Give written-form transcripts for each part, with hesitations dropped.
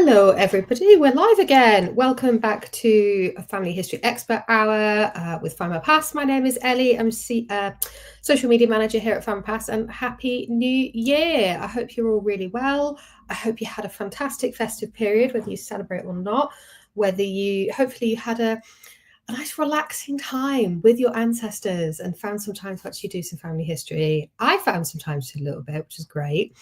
Hello, everybody. We're live again. Welcome back to a Family History Expert Hour with Findmypast. My name is Ellie. I'm social media manager here at Findmypast, and Happy New Year. I hope you're all really well. I hope you had a fantastic festive period, whether you celebrate or not, hopefully you had a nice relaxing time with your ancestors and found some time to actually do some family history. I found some time to do a little bit, which is great.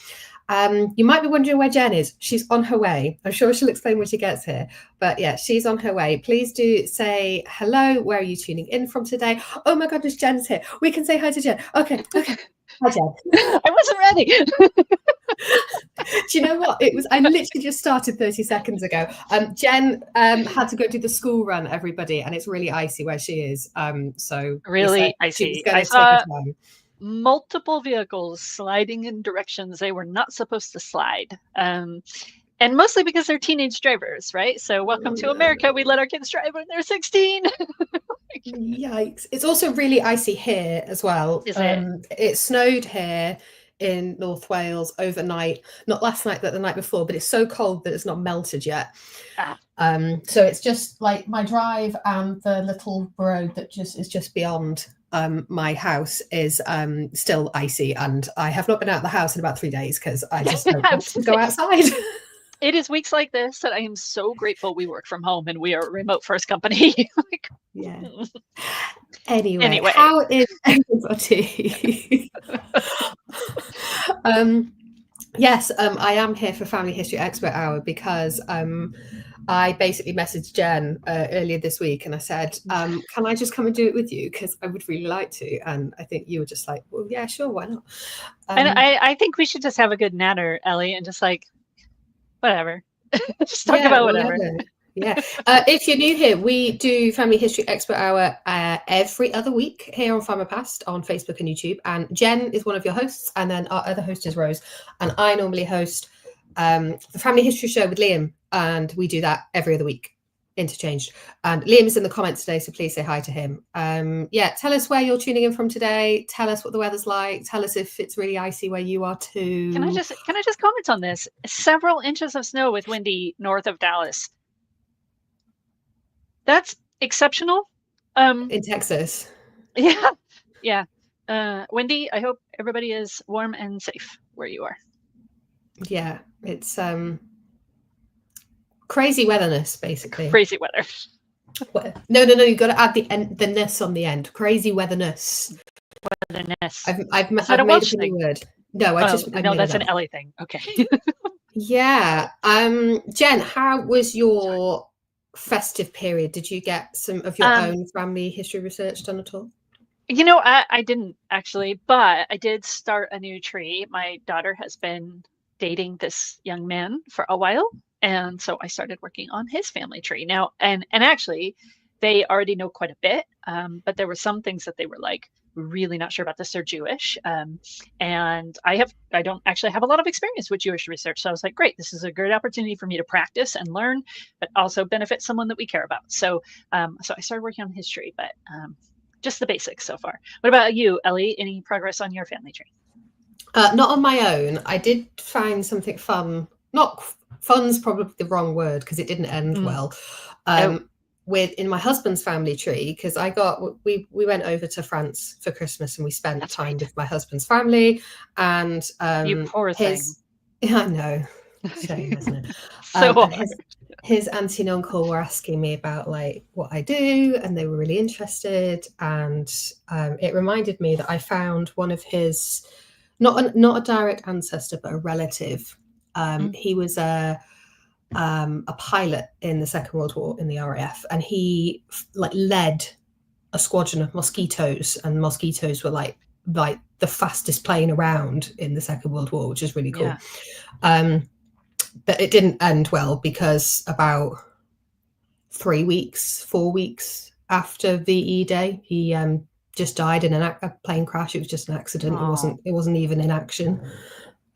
You might be wondering where Jen is. She's on her way. I'm sure she'll explain when she gets here. But yeah, she's on her way. Please do say hello. Where are you tuning in from today? Oh my goodness, Jen's here. We can say hi to Jen. Okay. Hi, Jen. I wasn't ready. Do you know what? I literally just started 30 seconds ago. Jen had to go do the school run, everybody, and it's really icy where she is. So really icy. I saw multiple vehicles sliding in directions they were not supposed to slide. And mostly because they're teenage drivers, right? So welcome to America. We let our kids drive when they're 16. Yikes. It's also really icy here as well. Is it? It snowed here in North Wales overnight, not last night, but the night before, but it's so cold that it's not melted yet. So it's just like my drive and the little road that is just beyond my house is still icy, and I have not been out of the house in about 3 days because I just don't want to go outside. It is weeks like this that I am so grateful we work from home and we are a remote first company. Yeah. Anyway, how is everybody? Yes, I am here for Family History Expert Hour because I basically messaged Jen earlier this week and I said, can I just come and do it with you? Because I would really like to. And I think you were just like, well, yeah, sure, why not? And I think we should just have a good natter, Ellie, and just like, whatever. Just talk about whatever. Yeah. If you're new here, we do Family History Expert Hour every other week here on Findmypast on Facebook and YouTube. And Jen is one of your hosts, and then our other host is Rose. And I normally host the Family History Show with Liam, and we do that every other week, interchanged. And Liam is in the comments today, so please say hi to him. Tell us where you're tuning in from today. Tell us what the weather's like. Tell us if it's really icy where you are too. Can I just comment on this? Several inches of snow with windy north of Dallas. That's exceptional. In Texas. Yeah. Wendy, I hope everybody is warm and safe where you are. Yeah, it's crazy weatherness, basically. Crazy weather. No, you've got to add the ness on the end. Crazy weatherness. Weatherness. I've made a new word. No, that's an Ellie thing. Okay. Yeah. Jen, how was your festive period? Did you get some of your own family history research done at all? I didn't actually, but I did start a new tree. My daughter has been dating this young man for a while, and so I started working on his family tree now. And actually, they already know quite a bit, but there were some things that they were like really not sure about this. They're Jewish, and I don't actually have a lot of experience with Jewish research, so I was like, great, this is a great opportunity for me to practice and learn, but also benefit someone that we care about. So I started working on history, but just the basics so far. What about you, Ellie? Any progress on your family tree? Not on my own. I did find something fun. Not fun's probably the wrong word because it didn't end well. In my husband's family tree, because we went over to France for Christmas and we spent time with my husband's family, and you poor thing. Yeah, I know. Shame, isn't it? So his auntie and uncle were asking me about like what I do, and they were really interested, and it reminded me that I found one of his not a direct ancestor but a relative. He was a pilot in the Second World War in the RAF, and he led a squadron of mosquitoes, and mosquitoes were like the fastest plane around in the Second World War, which is really cool. Yeah. But it didn't end well because about 4 weeks after VE Day, he just died in a plane crash. It was just an accident. It wasn't even in action.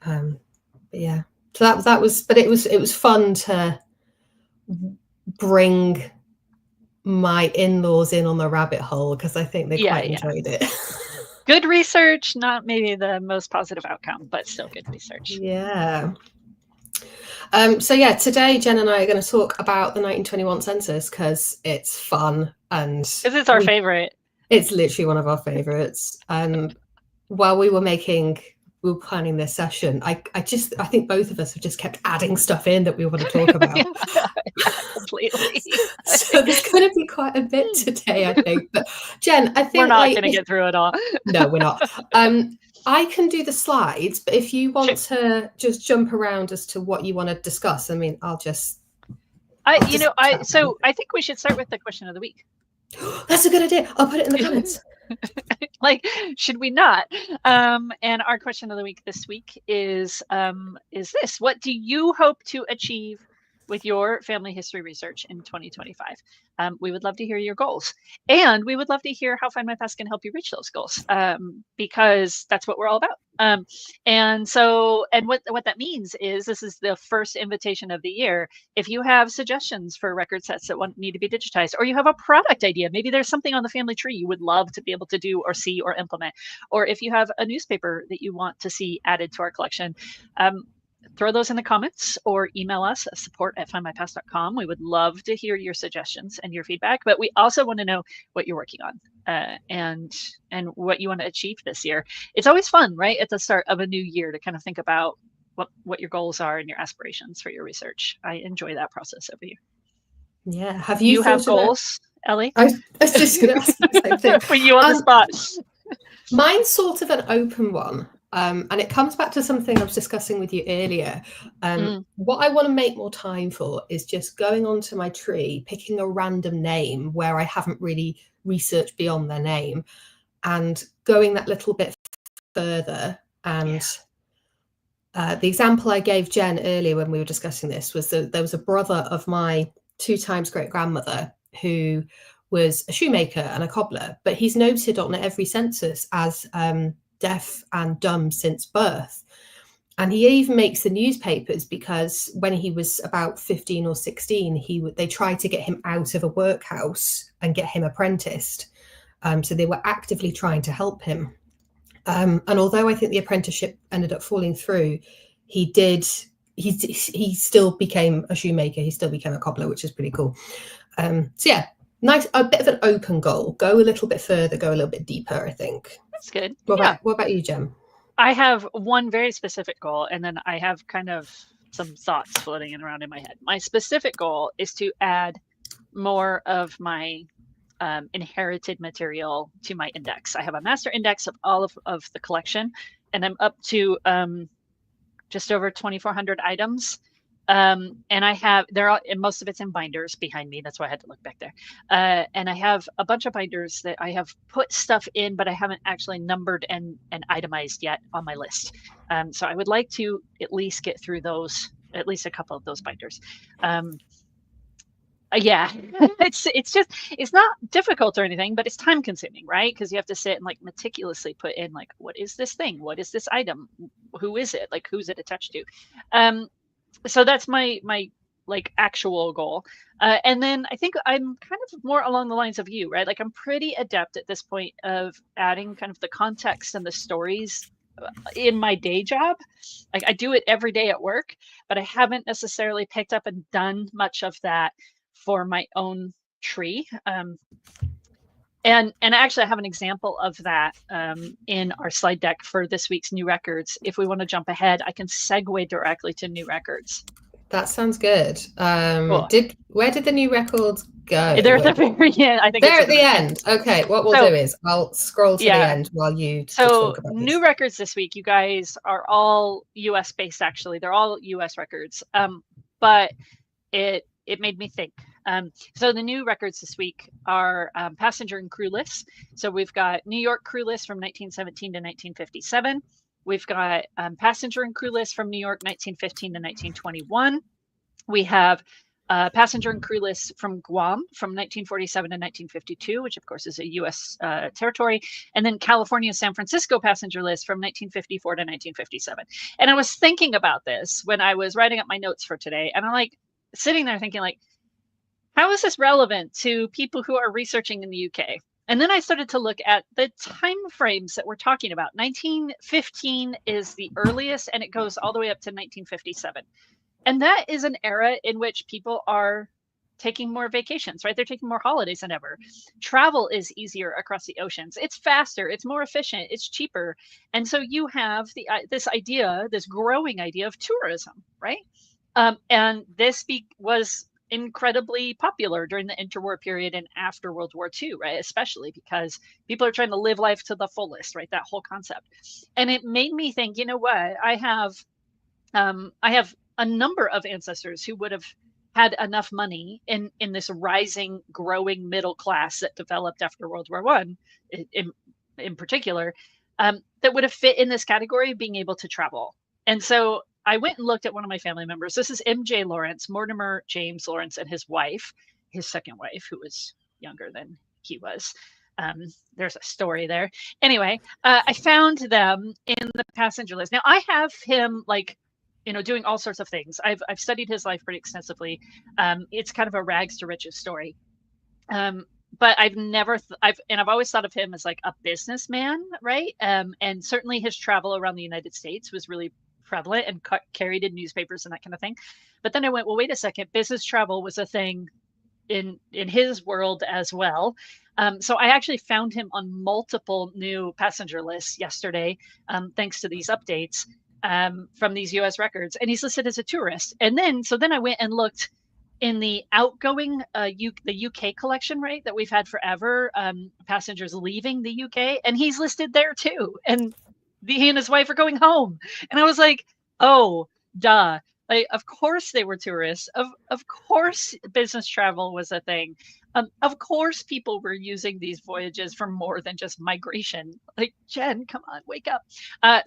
But yeah. So that was, but it was fun to bring my in-laws in on the rabbit hole because I think they quite enjoyed it. Good research, not maybe the most positive outcome, but still good research. Yeah. So yeah, today Jen and I are going to talk about the 1921 census because it's fun and Because it's our favorite. It's literally one of our favorites. And while we were planning this session, I think both of us have just kept adding stuff in that we want to talk about. Yeah, completely. So there's going to be quite a bit today, I think. But Jen, I think we're not going to get through it all. No, we're not. I can do the slides, but if you want to just jump around as to what you want to discuss, I mean, I think we should start with the question of the week. That's a good idea. I'll put it in the comments. Like, should we not? And our question of the week this week is this: what do you hope to achieve with your family history research in 2025? We would love to hear your goals, and we would love to hear how Findmypast can help you reach those goals, because that's what we're all about. And what that means is this is the first invitation of the year. If you have suggestions for record sets that need to be digitized, or you have a product idea, maybe there's something on the family tree you would love to be able to do or see or implement, or if you have a newspaper that you want to see added to our collection, throw those in the comments or email us at support@findmypast.com. We would love to hear your suggestions and your feedback, but we also want to know what you're working on and what you want to achieve this year. It's always fun, right, at the start of a new year to kind of think about what your goals are and your aspirations for your research. I enjoy that process every year. Yeah. Have you have goals, Ellie? I was just going to ask you the same thing. Put you on the spot. Mine's sort of an open one. And it comes back to something I was discussing with you earlier. What I want to make more time for is just going onto my tree, picking a random name where I haven't really researched beyond their name, and going that little bit further. And the example I gave Jen earlier when we were discussing this was that there was a brother of my 2 times great-grandmother who was a shoemaker and a cobbler, but he's noted on every census as deaf and dumb since birth. And he even makes the newspapers because when he was about 15 or 16, they tried to get him out of a workhouse and get him apprenticed. So they were actively trying to help him. And although I think the apprenticeship ended up falling through, he still became a shoemaker. He still became a cobbler, which is pretty cool. So yeah, nice, a bit of an open goal. Go a little bit further, go a little bit deeper, I think. That's good. What about you, Jem? I have one very specific goal, and then I have kind of some thoughts floating around in my head. My specific goal is to add more of my inherited material to my index. I have a master index of all of the collection, and I'm up to just over 2,400 items. And I have, and most of it's in binders behind me. That's why I had to look back there. And I have a bunch of binders that I have put stuff in, but I haven't actually numbered and itemized yet on my list. So I would like to at least get through those, at least a couple of those binders. Yeah, it's not difficult or anything, but it's time consuming, right? Because you have to sit and like meticulously put in like, what is this thing? What is this item? Who is it? Like, who's it attached to? So that's my like actual goal. And then I think I'm kind of more along the lines of you, right? Like I'm pretty adept at this point of adding kind of the context and the stories in my day job. Like I do it every day at work, but I haven't necessarily picked up and done much of that for my own tree. And actually I have an example of that in our slide deck for this week's new records. If we want to jump ahead, I can segue directly to new records. That sounds good. Cool. Where did the new records go? They're at the very end. I think they're at the end. Okay, what we'll do is I'll scroll to the end while you talk about this. New records this week, you guys are all US based actually. They're all US records. But it made me think. So the new records this week are passenger and crew lists. So we've got New York crew list from 1917 to 1957. We've got passenger and crew list from New York 1915 to 1921. We have passenger and crew lists from Guam from 1947 to 1952, which of course is a U.S. territory. And then California San Francisco passenger list from 1954 to 1957. And I was thinking about this when I was writing up my notes for today. And I'm like sitting there thinking like, how is this relevant to people who are researching in the UK? And then I started to look at the time frames that we're talking about. 1915 is the earliest, and it goes all the way up to 1957. And that is an era in which people are taking more vacations, right? They're taking more holidays than ever. Travel is easier across the oceans. It's faster, it's more efficient, it's cheaper. And so you have this growing idea of tourism, right? And this was incredibly popular during the interwar period and after World War II, right? Especially because people are trying to live life to the fullest, right? That whole concept. And it made me think, you know what? I have a number of ancestors who would have had enough money in this rising, growing middle class that developed after World War I, in particular, that would have fit in this category of being able to travel. And so I went and looked at one of my family members. This is M.J. Lawrence, Mortimer James Lawrence, and his wife, his second wife, who was younger than he was. There's a story there. Anyway, I found them in the passenger list. Now I have him doing all sorts of things. I've studied his life pretty extensively. It's kind of a rags to riches story. But I've always thought of him as like a businessman, right? And certainly his travel around the United States was really prevalent and carried in newspapers and that kind of thing. But then I went, well, wait a second, business travel was a thing in his world as well. So I actually found him on multiple new passenger lists yesterday, thanks to these updates from these U.S. records, and he's listed as a tourist. And then I went and looked in the outgoing the UK collection, right, that we've had forever, passengers leaving the UK, and he's listed there too. And he and his wife are going home, and I was like, oh, duh. Like, of course they were tourists. Of course business travel was a thing. Of course people were using these voyages for more than just migration. Like, Jen, come on, wake up.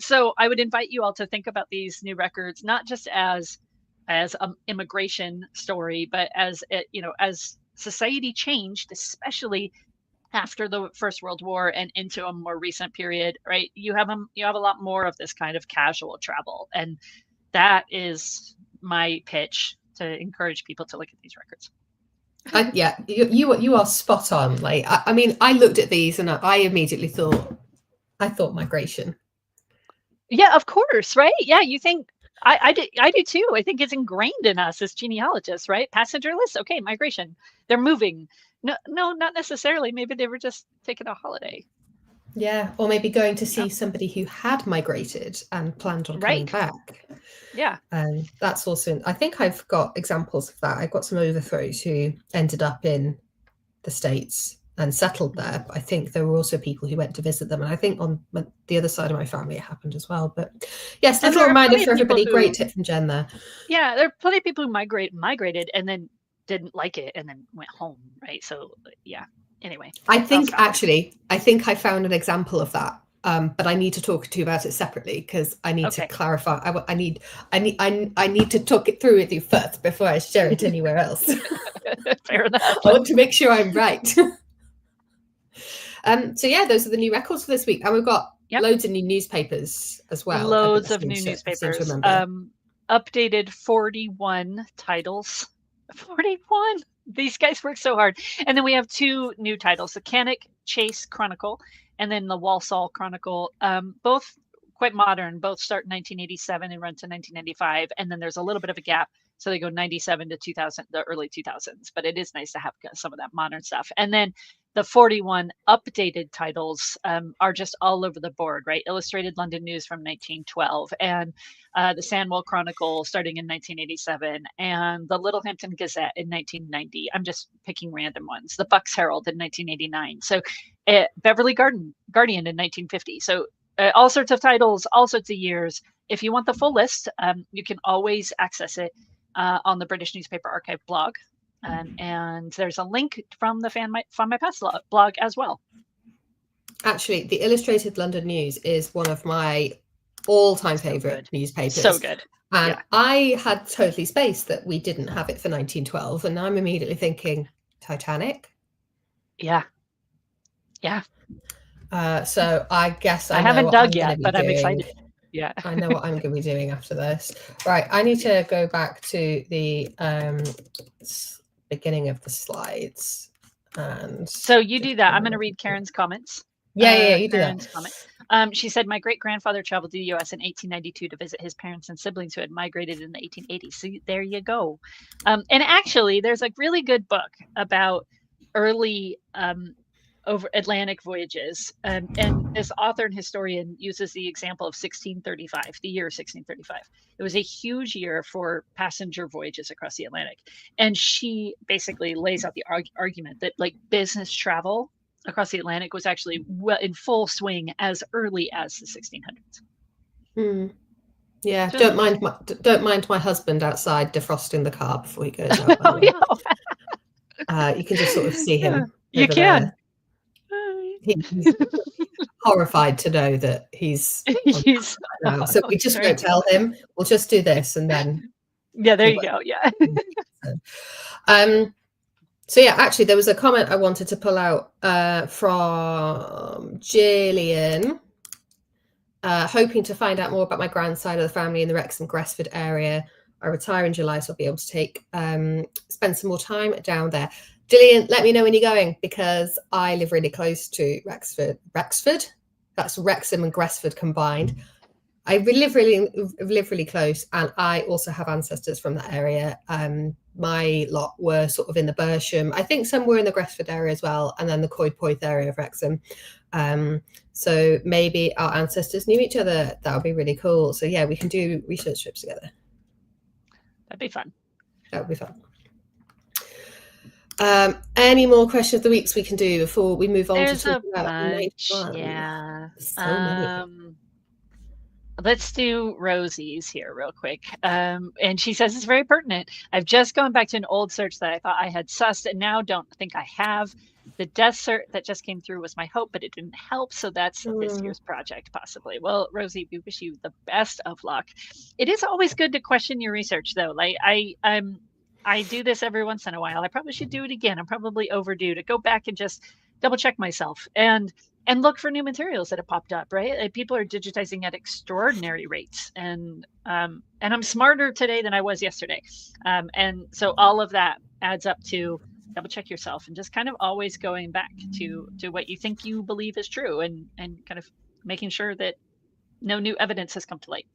So I would invite you all to think about these new records, not just as an immigration story, but as society changed, especially after the First World War and into a more recent period, right? You have a lot more of this kind of casual travel, and that is my pitch to encourage people to look at these records. Yeah, you are spot on. Like, I mean, I looked at these and I immediately thought migration. Yeah, of course, right? Yeah, you think I do too. I think it's ingrained in us as genealogists, right? Passenger list, okay, migration. They're moving. No, not necessarily. Maybe they were just taking a holiday. Yeah, or maybe going to see somebody who had migrated and planned on coming back. Yeah. That's also, I think I've got examples of that. I've got some overthrows who ended up in the States and settled there. But I think there were also people who went to visit them. And I think on the other side of my family, it happened as well. But yes, little reminder for everybody. Great tip from Jen there. Yeah, there are plenty of people who migrated and then didn't like it and then went home, right? So yeah. Anyway, I think I found an example of that, but I need to talk to you about it separately because I need to clarify. I need to talk it through with you first before I share it anywhere else. Fair enough. I want to make sure I'm right. So yeah, those are the new records for this week, and we've got loads of new newspapers as well. Loads of new newspapers. Updated 41 titles. 41. These guys work so hard. And then we have two new titles, the Cannock Chase Chronicle and then the Walsall Chronicle, both quite modern, both start in 1987 and run to 1995. And then there's a little bit of a gap. So they go 97 to 2000, the early 2000s, but it is nice to have some of that modern stuff. And then the 41 updated titles are just all over the board, right? Illustrated London News from 1912 and the Sandwell Chronicle starting in 1987 and the Littlehampton Gazette in 1990. I'm just picking random ones. The Bucks Herald in 1989. So Beverley Guardian in 1950. So all sorts of titles, all sorts of years. If you want the full list, you can always access it on the British Newspaper Archive blog. And there's a link from the Findmypast blog as well. Actually, the Illustrated London News is one of my all-time favorite newspapers. So good. And I had totally spaced that we didn't have it for 1912. And now I'm immediately thinking, Titanic? Yeah. So I guess I haven't dug yet, but I'm excited. Yeah. I know what I'm going to be doing after this. Right. I need to go back to the beginning of the slides. And so you do that. I'm going to read Karen's comments. Yeah, you do that. Comment. She said, my great-grandfather traveled to the U.S. in 1892 to visit his parents and siblings who had migrated in the 1880s. So there you go. And actually, there's a really good book about early over Atlantic voyages. And this author and historian uses the example of 1635, the year 1635. It was a huge year for passenger voyages across the Atlantic. And she basically lays out the argument that like business travel across the Atlantic was actually in full swing as early as the 1600s. Yeah, don't mind my husband outside defrosting the car before he goes out. Oh, yeah. You can just sort of see him. You can. He's horrified to know that he's now. So we just won't tell him. We'll just do this and then. Yeah, there you go. Yeah. So yeah, actually, there was a comment I wanted to pull out from Jillian, hoping to find out more about my grandside of the family in the Wrexham Gresford area. I retire in July, so I'll be able to spend some more time down there. Jillian, let me know when you're going, because I live really close to Rexford. That's Wrexham and Gresford combined. I live really close, and I also have ancestors from that area. My lot were sort of in the Bersham. I think some were in the Gresford area as well, and then the Coed-Poeth area of Wrexham. So maybe our ancestors knew each other. That would be really cool. So yeah, we can do research trips together. That'd be fun. That would be fun. Any more questions of the weeks we can do before we move on? There's to a bunch. Yeah. So many. Let's do Rosie's here real quick. And she says it's very pertinent. I've just gone back to an old search that I thought I had sussed and now don't think I have. The death cert that just came through was my hope, but it didn't help. So that's this year's project, possibly. Well, Rosie, we wish you the best of luck. It is always good to question your research, though. Like I do this every once in a while. I probably should do it again. I'm probably overdue to go back and just double check myself and look for new materials that have popped up, right? Like, people are digitizing at extraordinary rates, and I'm smarter today than I was yesterday. And so all of that adds up to double check yourself and just kind of always going back to what you think you believe is true, and kind of making sure that no new evidence has come to light.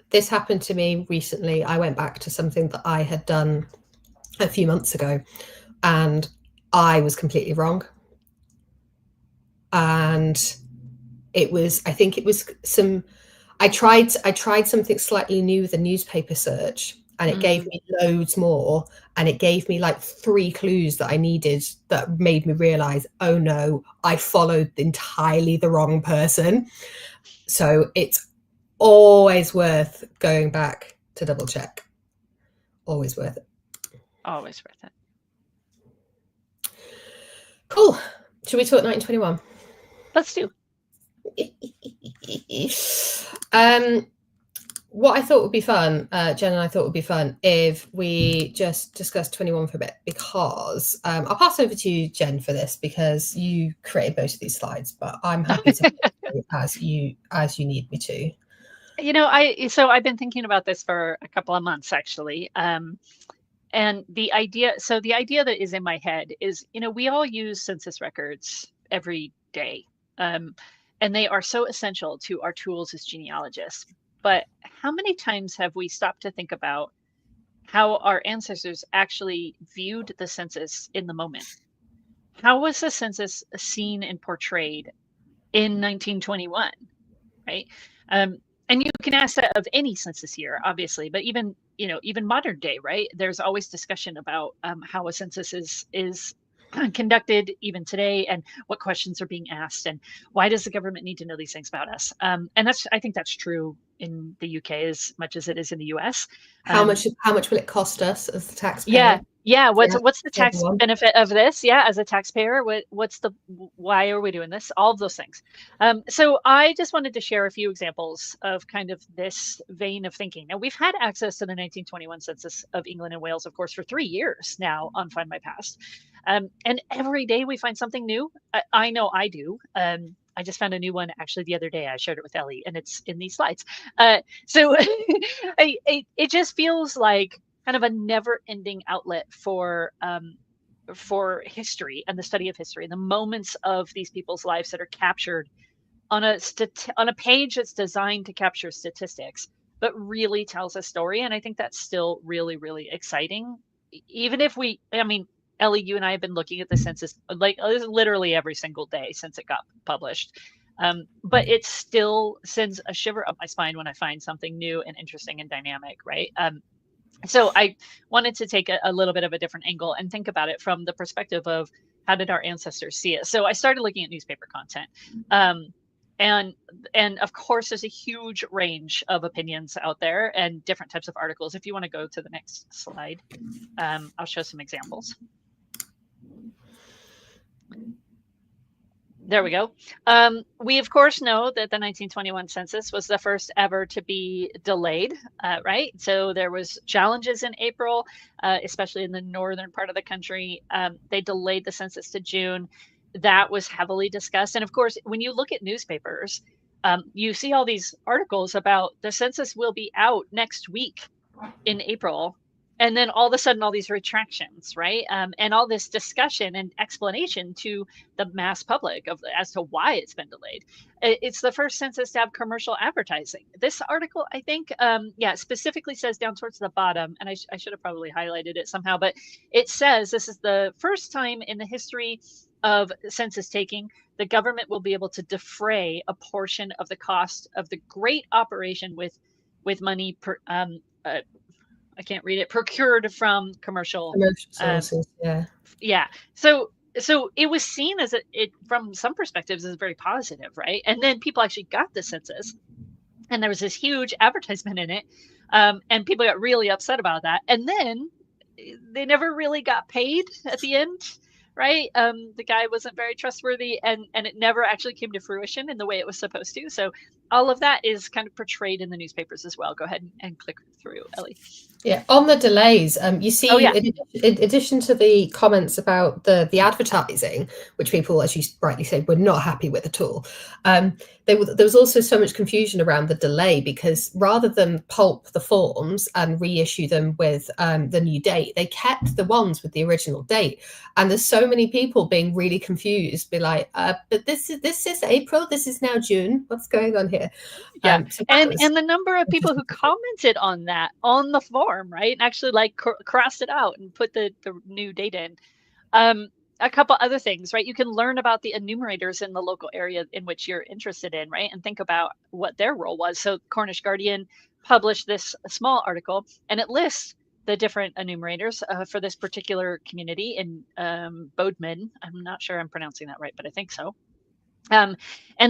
This happened to me recently. I went back to something that I had done a few months ago, and I was completely wrong. And I think it was I tried something slightly new with a newspaper search, and it gave me loads more, and it gave me like 3 clues that I needed that made me realize, oh no, I followed entirely the wrong person. So it's always worth going back to double check. Always worth it. Always worth it. Cool. Should we talk 1921? Let's do. What I thought would be fun, Jen and I thought would be fun, if we just discuss 21 for a bit, because I'll pass over to you, Jen, for this, because you created most of these slides, but I'm happy to as you need me to. You know, I've been thinking about this for a couple of months, actually. And the idea that is in my head is, you know, we all use census records every day. And they are so essential to our tools as genealogists. But how many times have we stopped to think about how our ancestors actually viewed the census in the moment? How was the census seen and portrayed in 1921, right? And you can ask that of any census year, obviously, but even modern day, right? There's always discussion about how a census is conducted even today, and what questions are being asked, and why does the government need to know these things about us? And I think that's true in the UK as much as it is in the US. How much will it cost us as the taxpayer? Yeah. What's the tax benefit of this? Yeah, as a taxpayer, why are we doing this? All of those things. So I just wanted to share a few examples of kind of this vein of thinking. Now, we've had access to the 1921 census of England and Wales, of course, for 3 years now on Findmypast. And every day we find something new. I know I do. I just found a new one actually the other day. I shared it with Ellie, and it's in these slides. So it just feels like kind of a never-ending outlet for history and the study of history, and the moments of these people's lives that are captured on a page that's designed to capture statistics, but really tells a story. And I think that's still really, really exciting. Even if I mean, Ellie, you and I have been looking at the census like literally every single day since it got published. But it still sends a shiver up my spine when I find something new and interesting and dynamic, right? So I wanted to take a little bit of a different angle and think about it from the perspective of how did our ancestors see it? So I started looking at newspaper content. And of course, there's a huge range of opinions out there and different types of articles. If you want to go to the next slide, I'll show some examples. There we go. We, of course, know that the 1921 census was the first ever to be delayed, right? So there was challenges in April, especially in the northern part of the country. They delayed the census to June. That was heavily discussed. And of course, when you look at newspapers, you see all these articles about the census will be out next week in April. And then all of a sudden, all these retractions, right? And all this discussion and explanation to the mass public as to why it's been delayed. It's the first census to have commercial advertising. This article, I think, specifically says down towards the bottom, and I should have probably highlighted it somehow, but it says this is the first time in the history of census taking, the government will be able to defray a portion of the cost of the great operation with money I can't read it, procured from commercial sources. Yeah. So it was seen as it from some perspectives as very positive, right? And then people actually got the census, and there was this huge advertisement in it, and people got really upset about that. And then they never really got paid at the end, right? The guy wasn't very trustworthy, and it never actually came to fruition in the way it was supposed to. So all of that is kind of portrayed in the newspapers as well. Go ahead and click through, Ellie. Yeah, on the delays, you see, in addition to the comments about the advertising, which people, as you rightly say, were not happy with at all, there was also so much confusion around the delay, because rather than pulp the forms and reissue them with the new date, they kept the ones with the original date. And there's so many people being really confused, be like, but this is April, this is now June, what's going on here? Yeah, and the number of people who commented on that on the form, right, and actually like crossed it out and put the new date in. A couple other things, right? You can learn about the enumerators in the local area in which you're interested in, right, and think about what their role was. So Cornish Guardian published this small article, and it lists the different enumerators for this particular community in Bodmin. I'm not sure I'm pronouncing that right, but I think so. And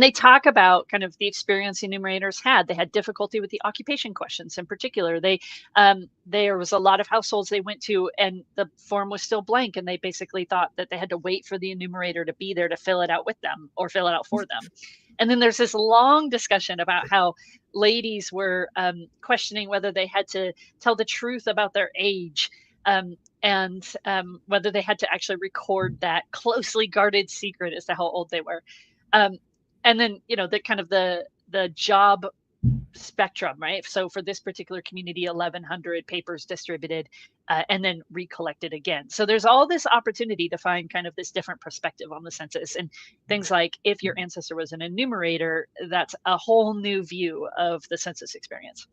they talk about kind of the experience enumerators had. They had difficulty with the occupation questions in particular. There was a lot of households they went to and the form was still blank, and they basically thought that they had to wait for the enumerator to be there to fill it out with them or fill it out for them. And then there's this long discussion about how ladies were questioning whether they had to tell the truth about their age, and whether they had to actually record that closely guarded secret as to how old they were. And then, the kind of the job spectrum, right? So for this particular community, 1,100 papers distributed, and then recollected again. So there's all this opportunity to find kind of this different perspective on the census, and things like if your ancestor was an enumerator, that's a whole new view of the census experience.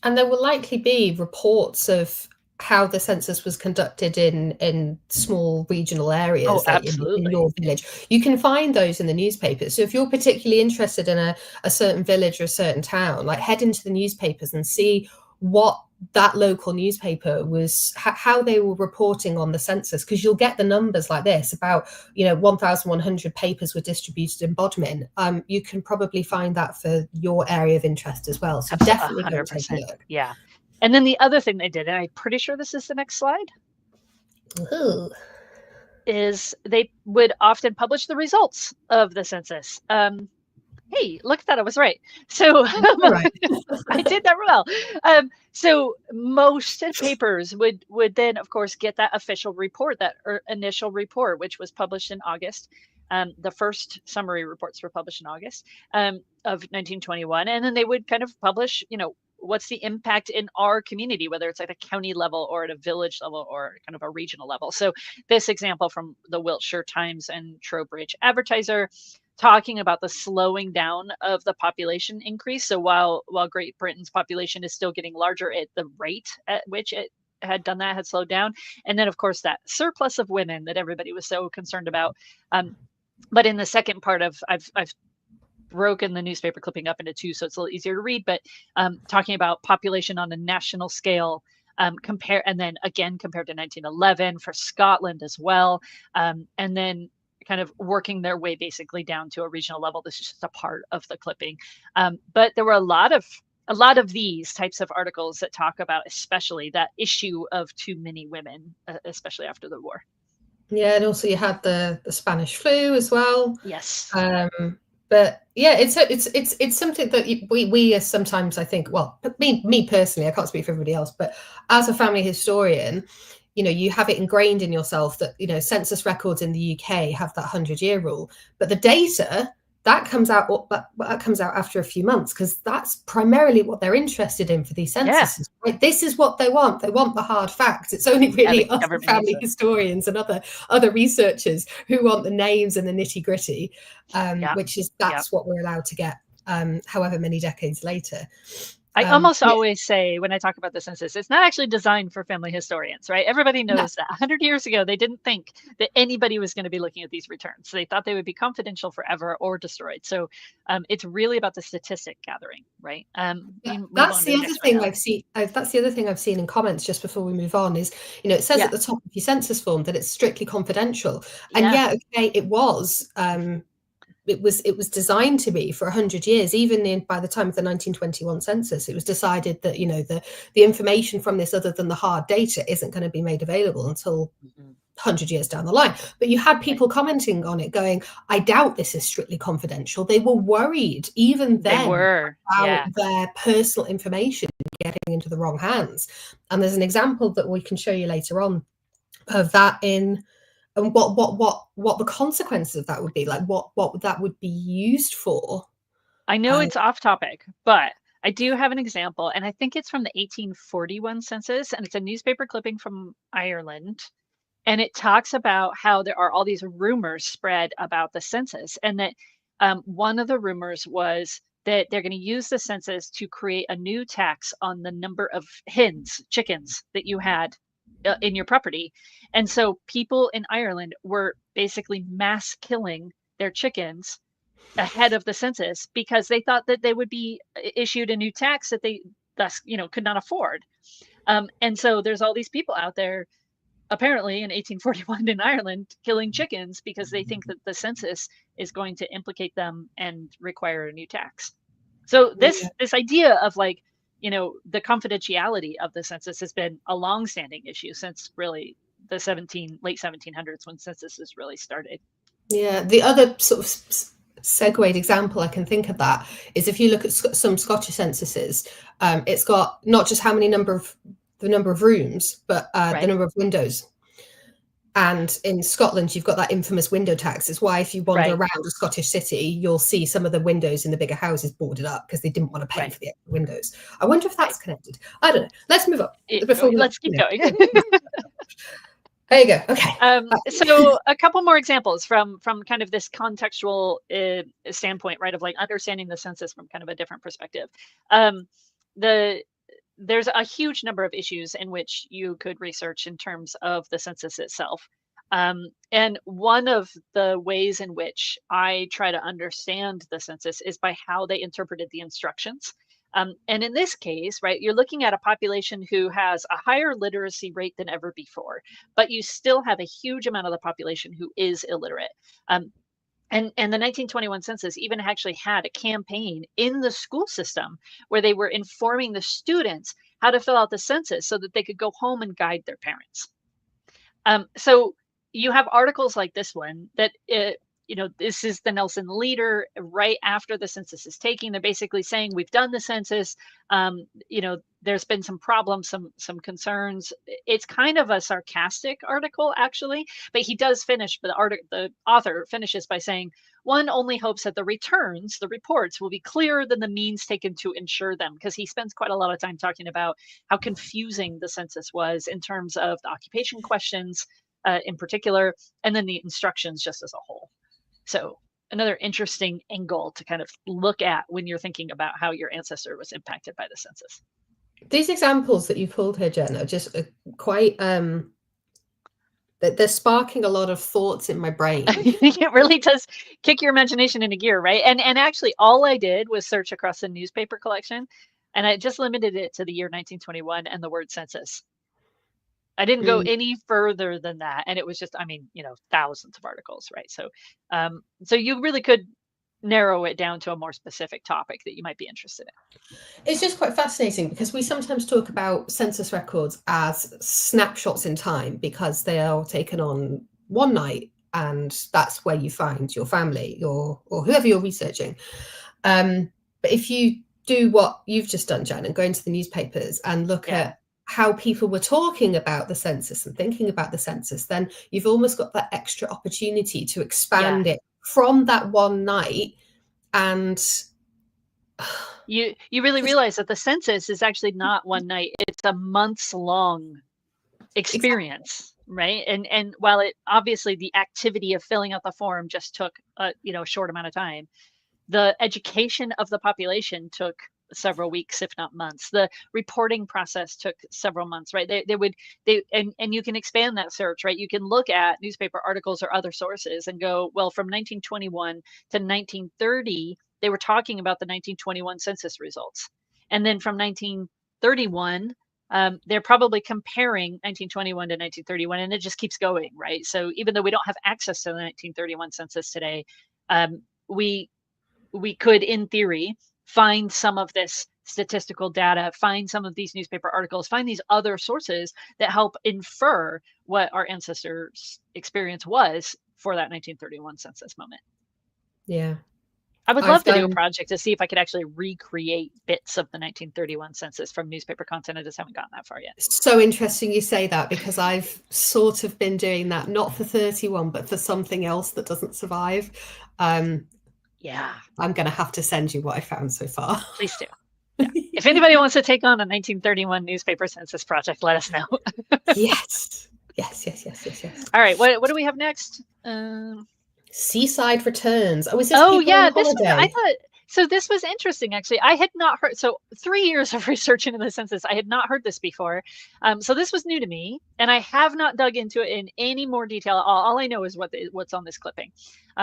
And there will likely be reports of how the census was conducted in small regional areas, like in your village. You can find those in the newspapers. So if you're particularly interested in a certain village or a certain town, like head into the newspapers and see what that local newspaper was, how they were reporting on the census, because you'll get the numbers like this about 1,100 papers were distributed in Bodmin. You can probably find that for your area of interest as well. So definitely go take a look. Yeah. And then the other thing they did, and I'm pretty sure this is the next slide, is they would often publish the results of the census. Hey, look at that, I was right. So I did that well. So most papers would then, of course, get that official report, that initial report, which was published in August. The first summary reports were published in August of 1921. And then they would kind of publish, what's the impact in our community, whether it's at a county level or at a village level or kind of a regional level. So this example from the Wiltshire Times and Trowbridge Advertiser, talking about the slowing down of the population increase. So while Great Britain's population is still getting larger, at the rate at which it had done that had slowed down. And then, of course, that surplus of women that everybody was so concerned about. But in the second part of, I've broken the newspaper clipping up into two, so it's a little easier to read, but talking about population on a national scale, and then again compared to 1911 for Scotland as well, and then kind of working their way basically down to a regional level. This is just a part of the clipping, but there were a lot of these types of articles that talk about especially that issue of too many women, especially after the war. Yeah, and also you had the Spanish flu as well. Yes. But yeah, it's something that we as sometimes, I think, well, me personally, I can't speak for everybody else, but as a family historian, you have it ingrained in yourself that, census records in the UK have that 100-year rule, but the data that comes out after a few months, because that's primarily what they're interested in for these censuses. Yeah. Right? This is what they want. They want the hard facts. It's only really us family historians and other researchers who want the names and the nitty gritty, which is what we're allowed to get, however many decades later. I almost always say when I talk about the census, it's not actually designed for family historians, right? Everybody knows that 100 years ago, they didn't think that anybody was going to be looking at these returns. So they thought they would be confidential forever or destroyed. So it's really about the statistic gathering, right? That's the other thing I've seen. That's the other thing I've seen in comments just before we move on is, it says at the top of your census form that it's strictly confidential. And okay, it was. It was designed to be for 100 years. Even by the time of the 1921 census, it was decided that the information from this, other than the hard data, isn't going to be made available until 100 years down the line. But you had people commenting on it going, I doubt this is strictly confidential. They were worried even then about their personal information getting into the wrong hands. And there's an example that we can show you later on of that and what the consequences of that would be, like what that would be used for. I know it's off topic, but I do have an example, and I think it's from the 1841 census, and it's a newspaper clipping from Ireland, and it talks about how there are all these rumors spread about the census, and that one of the rumors was that they're going to use the census to create a new tax on the number of chickens that you had in your property. And so people in Ireland were basically mass killing their chickens ahead of the census because they thought that they would be issued a new tax that they thus could not afford. And so there's all these people out there apparently in 1841 in Ireland killing chickens because they think that the census is going to implicate them and require a new tax. So this idea of the confidentiality of the census has been a long-standing issue since really the late 1700s when censuses really started. Yeah, the other sort of segued example I can think of that is if you look at some Scottish censuses, it's got not just the number of rooms, but the number of windows. And in Scotland, you've got that infamous window tax. It's why if you wander around a Scottish city, you'll see some of the windows in the bigger houses boarded up because they didn't want to pay for the extra windows. I wonder if that's connected. I don't know. Let's move on. Let's keep going. There you go. Okay. So a couple more examples from kind of this contextual standpoint, right, of understanding the census from kind of a different perspective. There's a huge number of issues in which you could research in terms of the census itself. And one of the ways in which I try to understand the census is by how they interpreted the instructions. And in this case, right, you're looking at a population who has a higher literacy rate than ever before, but you still have a huge amount of the population who is illiterate. And the 1921 census even actually had a campaign in the school system where they were informing the students how to fill out the census so that they could go home and guide their parents. So you have articles like this one that, this is the Nelson Leader right after the census is taken. They're basically saying, we've done the census. There's been some problems, some concerns. It's kind of a sarcastic article, actually, but he does finish, but the author finishes by saying, one only hopes that the reports will be clearer than the means taken to ensure them, because he spends quite a lot of time talking about how confusing the census was in terms of the occupation questions in particular, and then the instructions just as a whole. So another interesting angle to kind of look at when you're thinking about how your ancestor was impacted by the census. These examples that you pulled here, Jen, are just quite they're sparking a lot of thoughts in my brain. It really does kick your imagination into gear, right? And actually all I did was search across the newspaper collection, and I just limited it to the year 1921 and the word census. I didn't go any further than that. And it was just, I mean, thousands of articles, right? So so you really could narrow it down to a more specific topic that you might be interested in. It's just quite fascinating because we sometimes talk about census records as snapshots in time because they are taken on one night, and that's where you find your family or whoever you're researching. But if you do what you've just done, Jen, and go into the newspapers and look at how people were talking about the census and thinking about the census, then you've almost got that extra opportunity to expand it from that one night. And you really realize that the census is actually not one night, it's a months long experience. Exactly. Right. And while it obviously the activity of filling out the form just took a short amount of time, the education of the population took several weeks, if not months. The reporting process took several months, right? And you can expand that search, right? You can look at newspaper articles or other sources and go, well, from 1921 to 1930, they were talking about the 1921 census results. And then from 1931, they're probably comparing 1921 to 1931, and it just keeps going, right? So even though we don't have access to the 1931 census today, we could, in theory, find some of this statistical data, find some of these newspaper articles, find these other sources that help infer what our ancestors' experience was for that 1931 census moment. Yeah. I would love to do a project to see if I could actually recreate bits of the 1931 census from newspaper content. I just haven't gotten that far yet. So interesting you say that, because I've sort of been doing that, not for 31, but for something else that doesn't survive. Yeah. I'm going to have to send you what I found so far. Please do. Yeah. If anybody wants to take on a 1931 newspaper census project, let us know. Yes. All right. What do we have next? Seaside returns. Oh, is this oh people yeah, on this holiday? one I thought. So this was interesting, actually. I had not heard. So 3 years of research into the census, I had not heard this before. So this was new to me, and I have not dug into it in any more detail. All I know is what's on this clipping.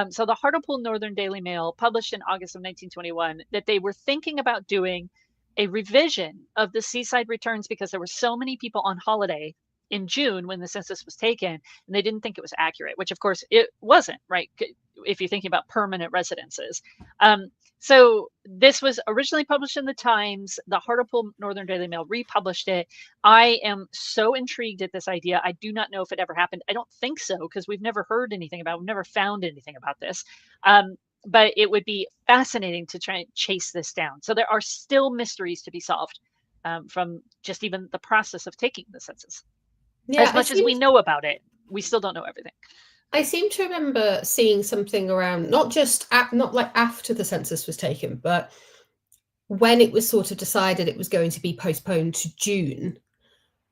So the Hartlepool Northern Daily Mail published in August of 1921 that they were thinking about doing a revision of the seaside returns because there were so many people on holiday in June when the census was taken, and they didn't think it was accurate, which of course it wasn't, right? If you're thinking about permanent residences. So this was originally published in the Times. The Hartlepool Northern Daily Mail republished it. I am so intrigued at this idea. I do not know if it ever happened. I don't think so, because we've never heard anything about it. We've never found anything about this. But it would be fascinating to try and chase this down. So there are still mysteries to be solved from just even the process of taking the census. Yeah, as much as we know about it, we still don't know everything. I seem to remember seeing something around, not like after the census was taken, but when it was sort of decided it was going to be postponed to June.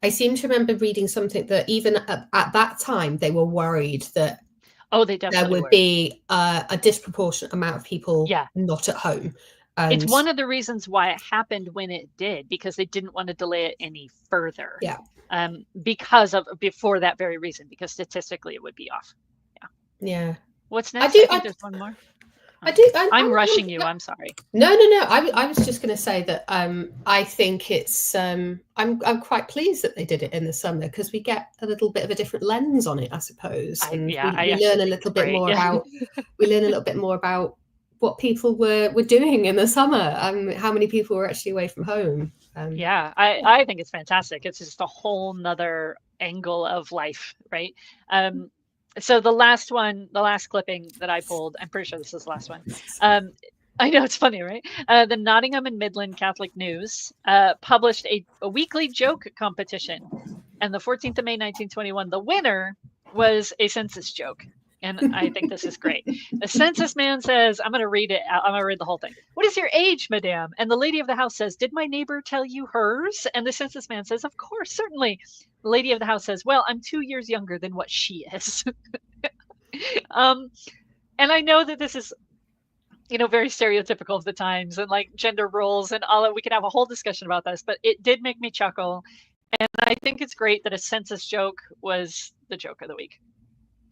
I seem to remember reading something that even at that time, they were worried that there would be a disproportionate amount of people not at home. It's one of the reasons why it happened when it did, because they didn't want to delay it any further. Yeah. Before that very reason, because statistically it would be off. Yeah. What's next? I think there's one more. I'm rushing you. I'm sorry. No. I was just going to say that I think it's I'm quite pleased that they did it in the summer, because we get a little bit of a different lens on it, I suppose. And we learn a little bit more about we learn a little bit more about what people were doing in the summer, how many people were actually away from home. I think it's fantastic. It's just a whole nother angle of life, right? So the last clipping that I pulled, I'm pretty sure this is the last one. I know, it's funny, right? The Nottingham and Midland Catholic News published a weekly joke competition. And the 14th of May, 1921, the winner was a census joke. And I think this is great. The census man says, I'm going to read it. I'm going to read the whole thing. What is your age, madame? And the lady of the house says, did my neighbor tell you hers? And the census man says, of course, certainly. The lady of the house says, well, I'm 2 years younger than what she is. And I know that this is very stereotypical of the times and like gender roles and all that. We could have a whole discussion about this, but it did make me chuckle. And I think it's great that a census joke was the joke of the week.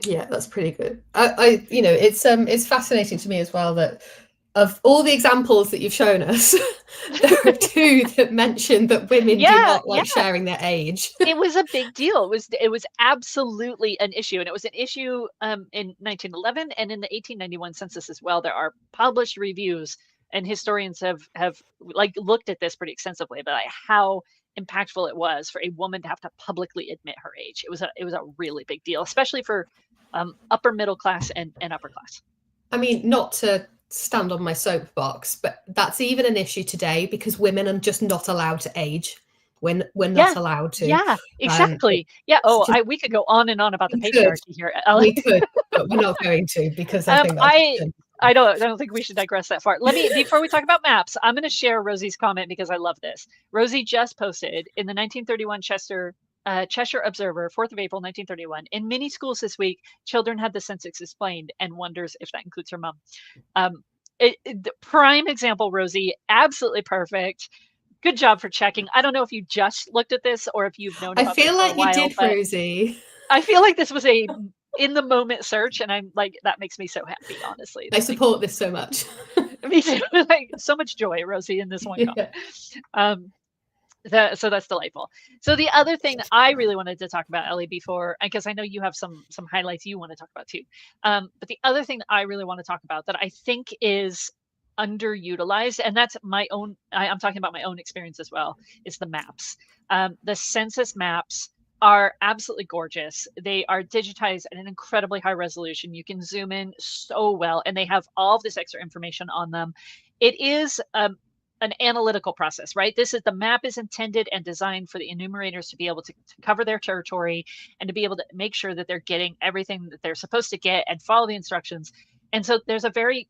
Yeah, that's pretty good. It's fascinating to me as well that of all the examples that you've shown us, there are two that mention that women do not like sharing their age. It was a big deal. It was absolutely an issue, and it was an issue in 1911 and in the 1891 census as well. There are published reviews, and historians have like looked at this pretty extensively about how impactful it was for a woman to have to publicly admit her age. It was a really big deal, especially for upper middle class and upper class. I mean, not to stand on my soapbox, but that's even an issue today because women are just not allowed to age. We're not allowed to. Yeah, exactly. We could go on and on about the patriarchy here. We could, but we're not going to because I think I don't think we should digress that far. Before we talk about maps, I'm going to share Rosie's comment because I love this. Rosie just posted in the 1931 Cheshire Observer, 4th of April, 1931. In many schools this week, children had the census explained and wonders if that includes her mom. The prime example, Rosie, absolutely perfect. Good job for checking. I don't know if you just looked at this or if you've known about I feel this like for a while, you did, Rosie. I feel like this was a in the moment search, and I'm like, that makes me so happy, honestly. I support this so much. Me too. Like, so much joy, Rosie, in this one comment. So that's delightful. So the other thing that I really wanted to talk about, Ellie, before, because I know you have some highlights you want to talk about too. But the other thing that I really want to talk about that I think is underutilized, and that's my own, I'm talking about my own experience as well, is the maps. The census maps are absolutely gorgeous. They are digitized at an incredibly high resolution. You can zoom in so well, and they have all of this extra information on them. It is an analytical process, right? The map is intended and designed for the enumerators to be able to cover their territory and to be able to make sure that they're getting everything that they're supposed to get and follow the instructions. And so there's a very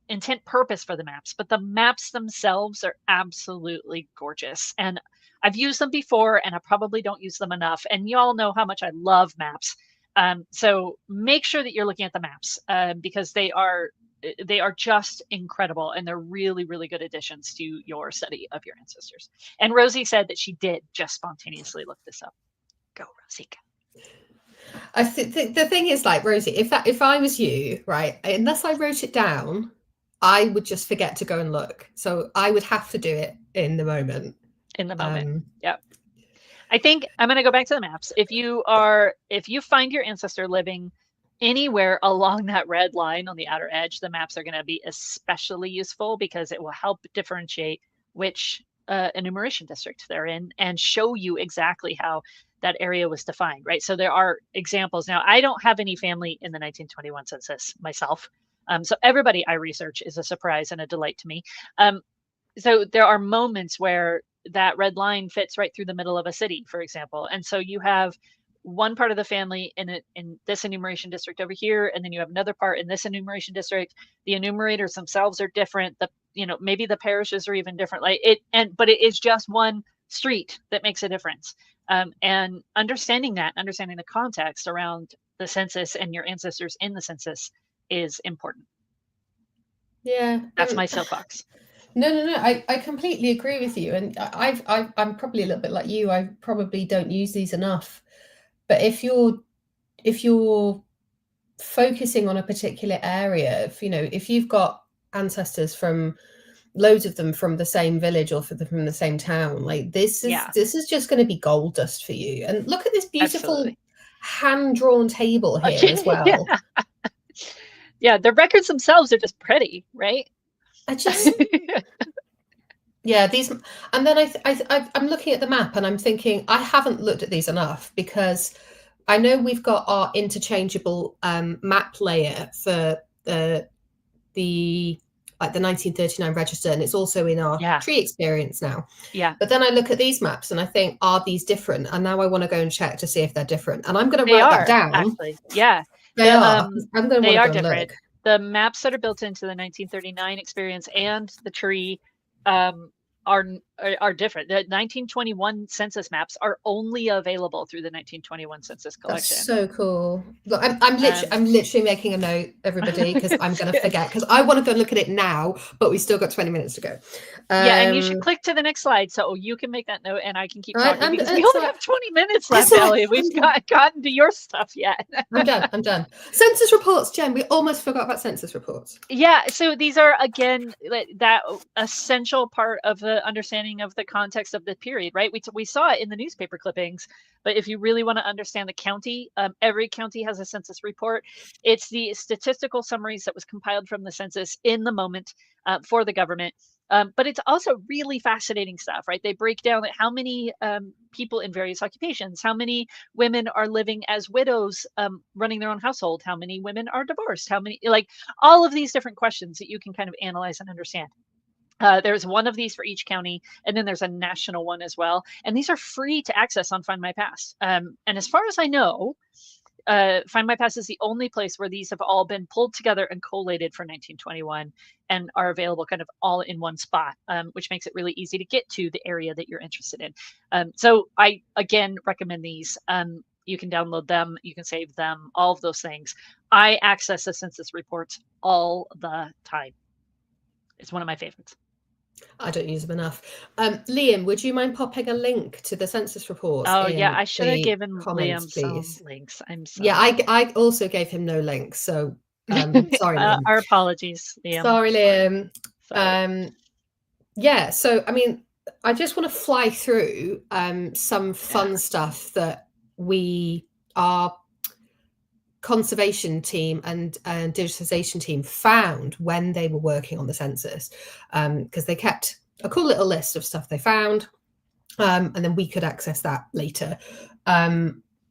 intent purpose for the maps, but the maps themselves are absolutely gorgeous. And I've used them before, and I probably don't use them enough. And you all know how much I love maps. So make sure that you're looking at the maps because they are just incredible, and they're really, really good additions to your study of your ancestors. And Rosie said that she did just spontaneously look this up. Go, Rosie, go. I think the thing is, like, Rosie, if I was you, right, unless I wrote it down, I would just forget to go and look. So I would have to do it in the moment. Yeah. I think I'm going to go back to the maps. If you find your ancestor living anywhere along that red line on the outer edge, the maps are going to be especially useful because it will help differentiate which enumeration district they're in and show you exactly how that area was defined, right? So there are examples. Now, I don't have any family in the 1921 census myself. So everybody I research is a surprise and a delight to me. So there are moments where that red line fits right through the middle of a city, for example. And so you have one part of the family in this enumeration district over here, and then you have another part in this enumeration district. The enumerators themselves are different. Maybe the parishes are even different. But it is just one street that makes a difference. And understanding the context around the census and your ancestors in the census is important. Yeah, that's my soapbox. No. I completely agree with you, and I'm probably a little bit like you. I probably don't use these enough. But if you're focusing on a particular area, if you've got ancestors from loads of them from the same village or from the same town, like this is just going to be gold dust for you. And look at this beautiful hand-drawn table here as well. Yeah, the records themselves are just pretty, right? Yeah, these, and then I'm looking at the map and I'm thinking I haven't looked at these enough because I know we've got our interchangeable map layer for the 1939 register, and it's also in our tree experience now. Yeah. But then I look at these maps and I think, are these different? And now I want to go and check to see if they're different. And I'm going to write that down. Actually, yeah, they are. I'm going to they are go different. Look. The maps that are built into the 1939 experience and the tree are are different. The 1921 census maps are only available through the 1921 census collection. That's so cool. Look, I'm literally making a note, everybody, because I'm going to forget, because I want to go look at it now, but we still got 20 minutes to go. Yeah, and you should click to the next slide so you can make that note and I can keep talking, because we only have 20 minutes left, Ellie. We've not gotten to your stuff yet. I'm done. Census reports, Jen. We almost forgot about census reports. Yeah, so these are, again, that essential part of the understanding of the context of the period, right? We saw it in the newspaper clippings, but if you really want to understand the county, every county has a census report. It's the statistical summaries that was compiled from the census in the moment for the government. But it's also really fascinating stuff, right? They break down how many people in various occupations, how many women are living as widows, running their own household, how many women are divorced, how many, like all of these different questions that you can kind of analyze and understand. There's one of these for each county, and then there's a national one as well. And these are free to access on Findmypast. And as far as I know, Findmypast is the only place where these have all been pulled together and collated for 1921 and are available kind of all in one spot, which makes it really easy to get to the area that you're interested in. So I, again, recommend these. You can download them, you can save them, all of those things. I access the census reports all the time. It's one of my favorites. I don't use them enough. Liam, would you mind popping a link to the census reports? Oh yeah, I should have given Liam please. some links. I'm sorry. Yeah, I also gave him no links, so sorry, Liam. Our apologies, Liam. Sorry, Liam. Sorry. Yeah, so I mean, I just want to fly through some fun stuff that our conservation team and digitization team found when they were working on the census, because they kept a cool little list of stuff they found, and then we could access that later.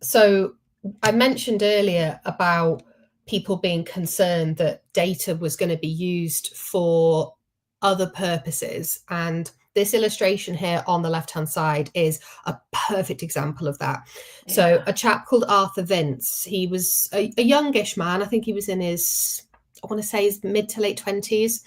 So I mentioned earlier about people being concerned that data was going to be used for other purposes, and this illustration here on the left-hand side is a perfect example of that. Yeah. So a chap called Arthur Vince, he was a youngish man. I think he was in his, I want to say his mid to late 20s.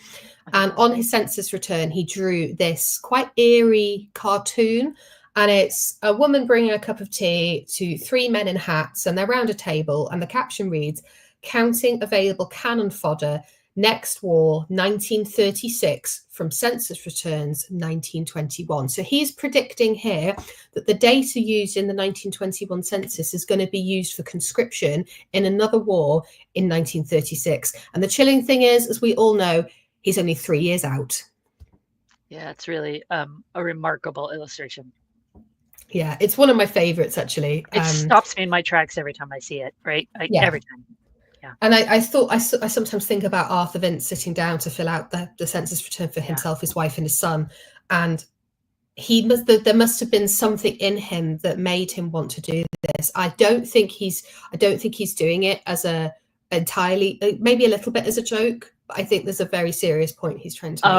And on his census return, he drew this quite eerie cartoon. And it's a woman bringing a cup of tea to three men in hats, and they're around a table. And the caption reads, "Counting available cannon fodder. Next war, 1936, from census returns, 1921. So he's predicting here that the data used in the 1921 census is going to be used for conscription in another war in 1936. And the chilling thing is, as we all know, he's only 3 years out. Yeah, it's really a remarkable illustration. Yeah, it's one of my favorites, actually. It stops me in my tracks every time I see it, right? Every time. Yeah. And I thought, I sometimes think about Arthur Vince sitting down to fill out the census return for himself, his wife and his son. And there must have been something in him that made him want to do this. I don't think he's doing it as maybe a little bit as a joke, but I think there's a very serious point he's trying to make.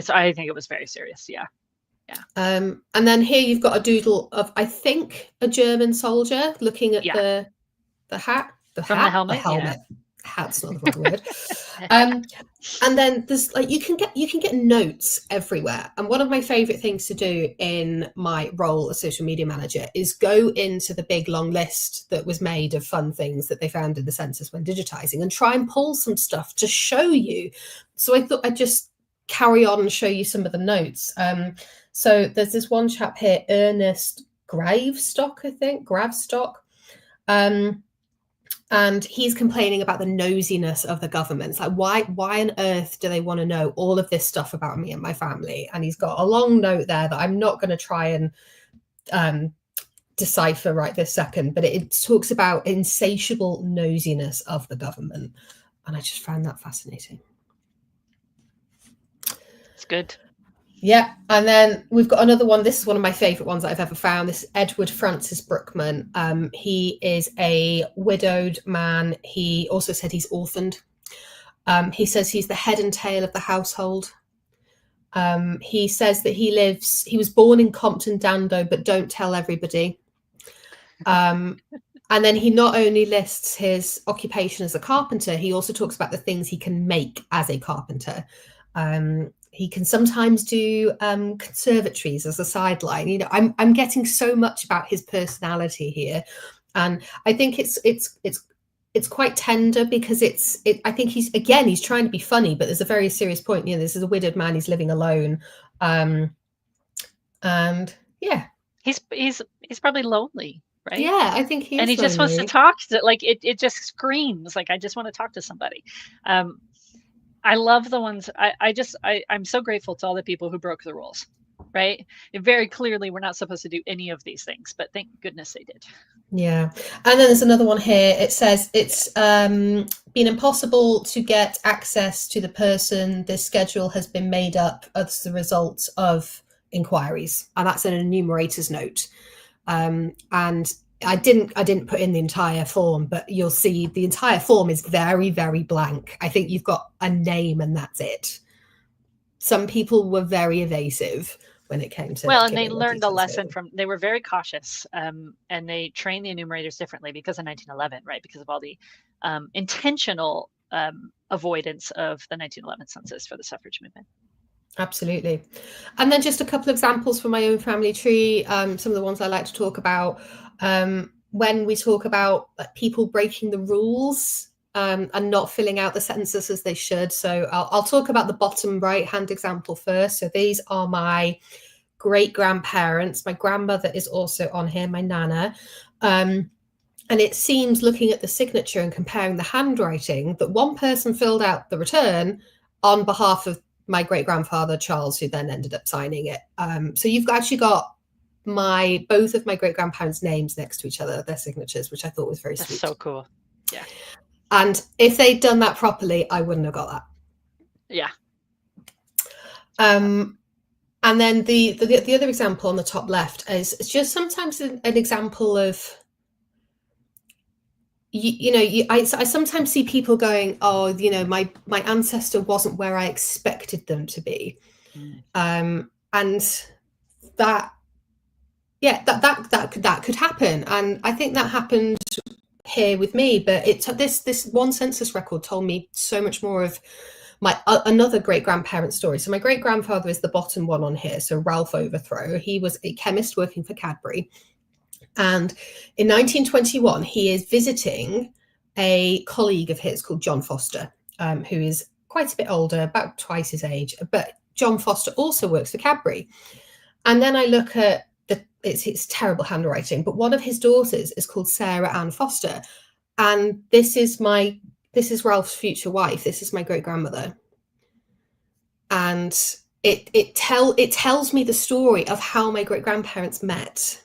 I think it was very serious. Yeah. Yeah. And then here you've got a doodle of, I think, a German soldier looking at the hat. The helmet. Yeah. Hat's not the right word. And then there's like you can get notes everywhere. And one of my favorite things to do in my role as social media manager is go into the big long list that was made of fun things that they found in the census when digitizing and try and pull some stuff to show you. So I thought I'd just carry on and show you some of the notes. So there's this one chap here, Ernest Gravestock, I think, Gravestock. And he's complaining about the nosiness of the government. It's like, why on earth do they want to know all of this stuff about me and my family? And he's got a long note there that I'm not going to try and decipher right this second, but it talks about insatiable nosiness of the government. And I just found that fascinating. It's good. Yeah, and then we've got another one. This is one of my favourite ones that I've ever found. This is Edward Francis Brookman. He is a widowed man. He also said he's orphaned. He says he's the head and tail of the household. He says that he was born in Compton Dando, but don't tell everybody. And then he not only lists his occupation as a carpenter, he also talks about the things he can make as a carpenter. he can sometimes do conservatories as a sideline. You know, I'm getting so much about his personality here, and I think it's quite tender because I think he's trying to be funny, but there's a very serious point. You know, this is a widowed man, he's living alone, and yeah, he's probably lonely, right? Yeah, I think he and is he just wants to lonely. talk to, like, it just screams like, I just want to talk to somebody. I love the ones. I'm so grateful to all the people who broke the rules, right? Very clearly we're not supposed to do any of these things, but thank goodness they did. Yeah. And then there's another one here. It says it's been impossible to get access to the person. This schedule has been made up as the result of inquiries, and that's an enumerator's note. And I didn't put in the entire form, but you'll see the entire form is very, very blank. I think you've got a name and that's it. Some people were very evasive when it came to, well, and they learned a lesson from, they were very cautious, and they trained the enumerators differently because of 1911, right? Because of all the intentional avoidance of the 1911 census for the suffrage movement. Absolutely. And then just a couple of examples from my own family tree. Some of the ones I like to talk about when we talk about people breaking the rules and not filling out the census as they should. So I'll talk about the bottom right hand example first. So these are my great grandparents. My grandmother is also on here, my nana. And it seems, looking at the signature and comparing the handwriting, that one person filled out the return on behalf of my great grandfather Charles, who then ended up signing it. So you've actually got both of my great grandparents' names next to each other, their signatures, which I thought was very sweet. That's so cool. Yeah. And if they'd done that properly, I wouldn't have got that. Yeah. And then the other example on the top left is just sometimes an example of, I sometimes see people going, oh, you know, my ancestor wasn't where I expected them to be. And that could happen. And I think that happened here with me, but this one census record told me so much more of my another great grandparent story. So my great grandfather is the bottom one on here. So Ralph Overthrow. He was a chemist working for Cadbury. And in 1921, he is visiting a colleague of his called John Foster, who is quite a bit older, about twice his age. But John Foster also works for Cadbury. And then I look at it's terrible handwriting, but one of his daughters is called Sarah Ann Foster. And this is Ralph's future wife. This is my great grandmother. And it tells me the story of how my great grandparents met.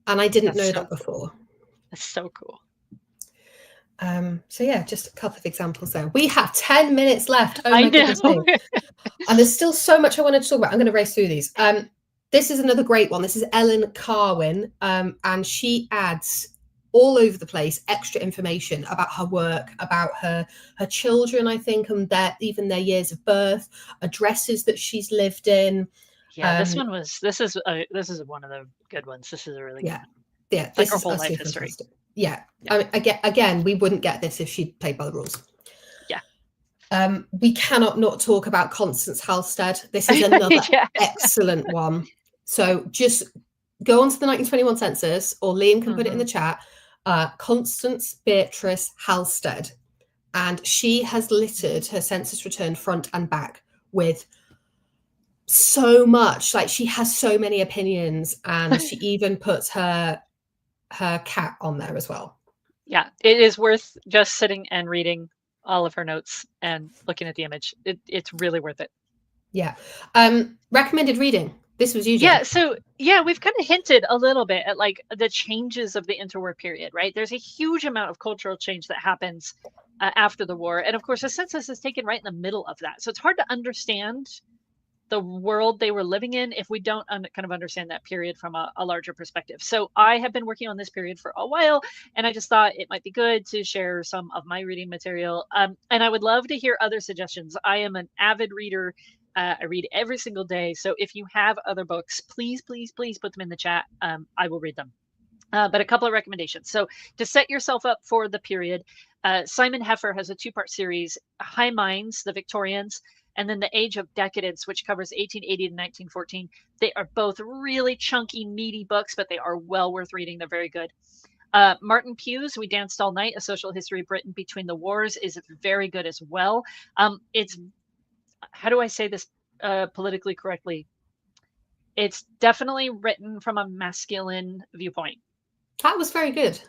And I didn't know that before. That's so cool. So yeah, just a couple of examples there. We have 10 minutes left. Oh my goodness me. And there's still so much I wanted to talk about. I'm going to race through these. This is another great one. This is Ellen Carwin, and she adds all over the place extra information about her work, about her children, I think, and even their years of birth, addresses that she's lived in. Yeah, this is one of the good ones. This is a really good one. Yeah, it's like her whole life history. Fantastic. Yeah. Again, we wouldn't get this if she'd played by the rules. Yeah. We cannot not talk about Constance Halstead. This is another excellent one. So just go onto the 1921 census, or Liam can put it in the chat. Constance Beatrice Halstead, and she has littered her census return front and back with so much. Like, she has so many opinions, and she even puts her cat on there as well. Yeah, it is worth just sitting and reading all of her notes and looking at the image. It's really worth it. Yeah. Recommended reading. This was you, Jen. Yeah, so we've kind of hinted a little bit at like the changes of the interwar period, right? There's a huge amount of cultural change that happens after the war. And of course, the census is taken right in the middle of that. So it's hard to understand the world they were living in if we don't kind of understand that period from a larger perspective. So I have been working on this period for a while, and I just thought it might be good to share some of my reading material. And I would love to hear other suggestions. I am an avid reader. I read every single day. So if you have other books, please, please, please put them in the chat. I will read them. But a couple of recommendations. So to set yourself up for the period, Simon Heffer has a 2-part series, High Minds, the Victorians, and then The Age of Decadence, which covers 1880 to 1914. They are both really chunky, meaty books, but they are well worth reading. They're very good. Martin Pugh's We Danced All Night, A Social History of Britain Between the Wars is very good as well. It's, how do I say this politically correctly? It's definitely written from a masculine viewpoint. That was very good.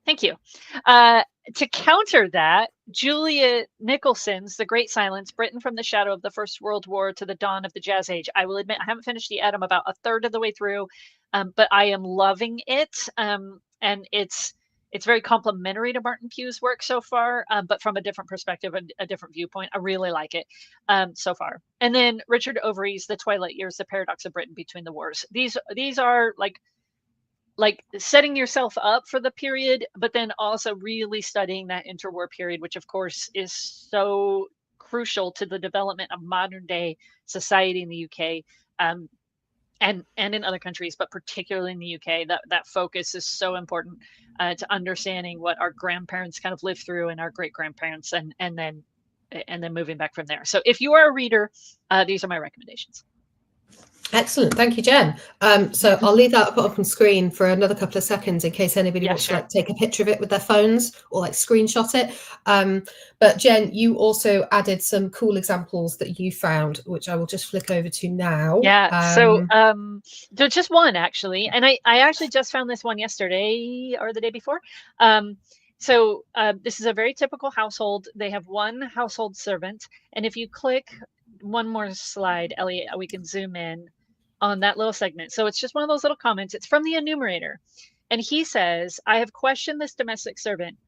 Thank you. To counter that, Julia Nicholson's The Great Silence, Britain from the Shadow of the First World War to the Dawn of the Jazz Age. I will admit I haven't finished the I'm about a third of the way through, but I am loving it. And it's very complimentary to Martin Pugh's work so far, but from a different perspective and a different viewpoint. I really like it so far. And then Richard Overy's The Twilight Years, The Paradox of Britain Between the Wars. These are like setting yourself up for the period, but then also really studying that interwar period, which of course is so crucial to the development of modern day society in the UK. And in other countries, but particularly in the UK, that focus is so important to understanding what our grandparents kind of lived through and our great grandparents, and then moving back from there. So if you are a reader, these are my recommendations. Excellent, thank you, Jen. So I'll leave that up on screen for another couple of seconds in case anybody wants to take a picture of it with their phones or screenshot it. But Jen, you also added some cool examples that you found, which I will just flick over to now. Yeah. So there's just one actually, and I actually just found this one yesterday or the day before. So this is a very typical household. They have one household servant, and if you click one more slide, Ellie, we can zoom in on that little segment. So it's just one of those little comments. It's from the enumerator. And he says, I have questioned this domestic servant,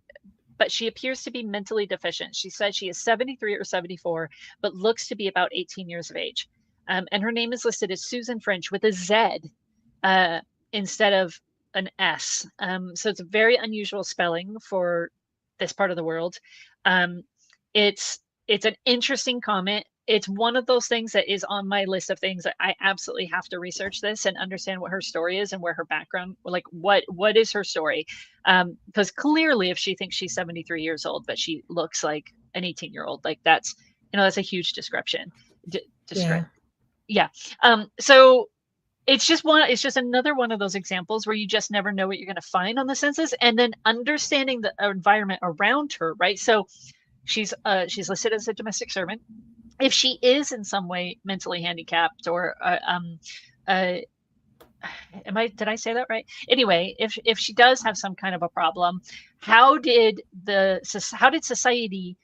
but she appears to be mentally deficient. She says she is 73 or 74, but looks to be about 18 years of age. And her name is listed as Susan French with a Z instead of an S. So it's a very unusual spelling for this part of the world. It's an interesting comment. It's one of those things that is on my list of things that I absolutely have to research this and understand what her story is and where her background, like what is her story? Because clearly if she thinks she's 73 years old, but she looks like an 18-year-old, like that's a huge description. Yeah. So it's just another one of those examples where you just never know what you're going to find on the census, and then understanding the environment around her, right? So she's listed as a domestic servant. If she is in some way mentally handicapped or did I say that right? Anyway, if she does have some kind of a problem, how did society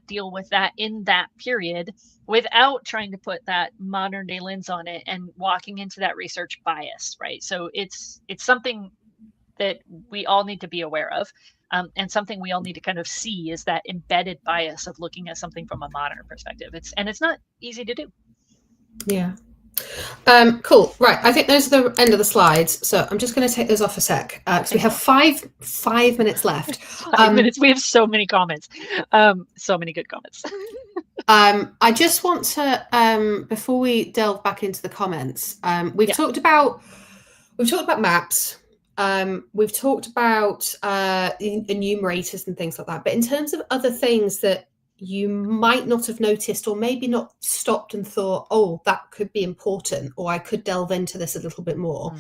deal with that in that period without trying to put that modern day lens on it and walking into that research bias, right? So it's something that we all need to be aware of. And something we all need to kind of see is that embedded bias of looking at something from a modern perspective. It's not easy to do. Yeah. Cool. Right. I think those are the end of the slides. So I'm just going to take those off a sec because we have five minutes left. 5 minutes. We have so many comments. So many good comments. I just want to, before we delve back into the comments, we've talked about maps. We've talked about enumerators and things like that, but in terms of other things that you might not have noticed or maybe not stopped and thought, oh, that could be important, or I could delve into this a little bit more.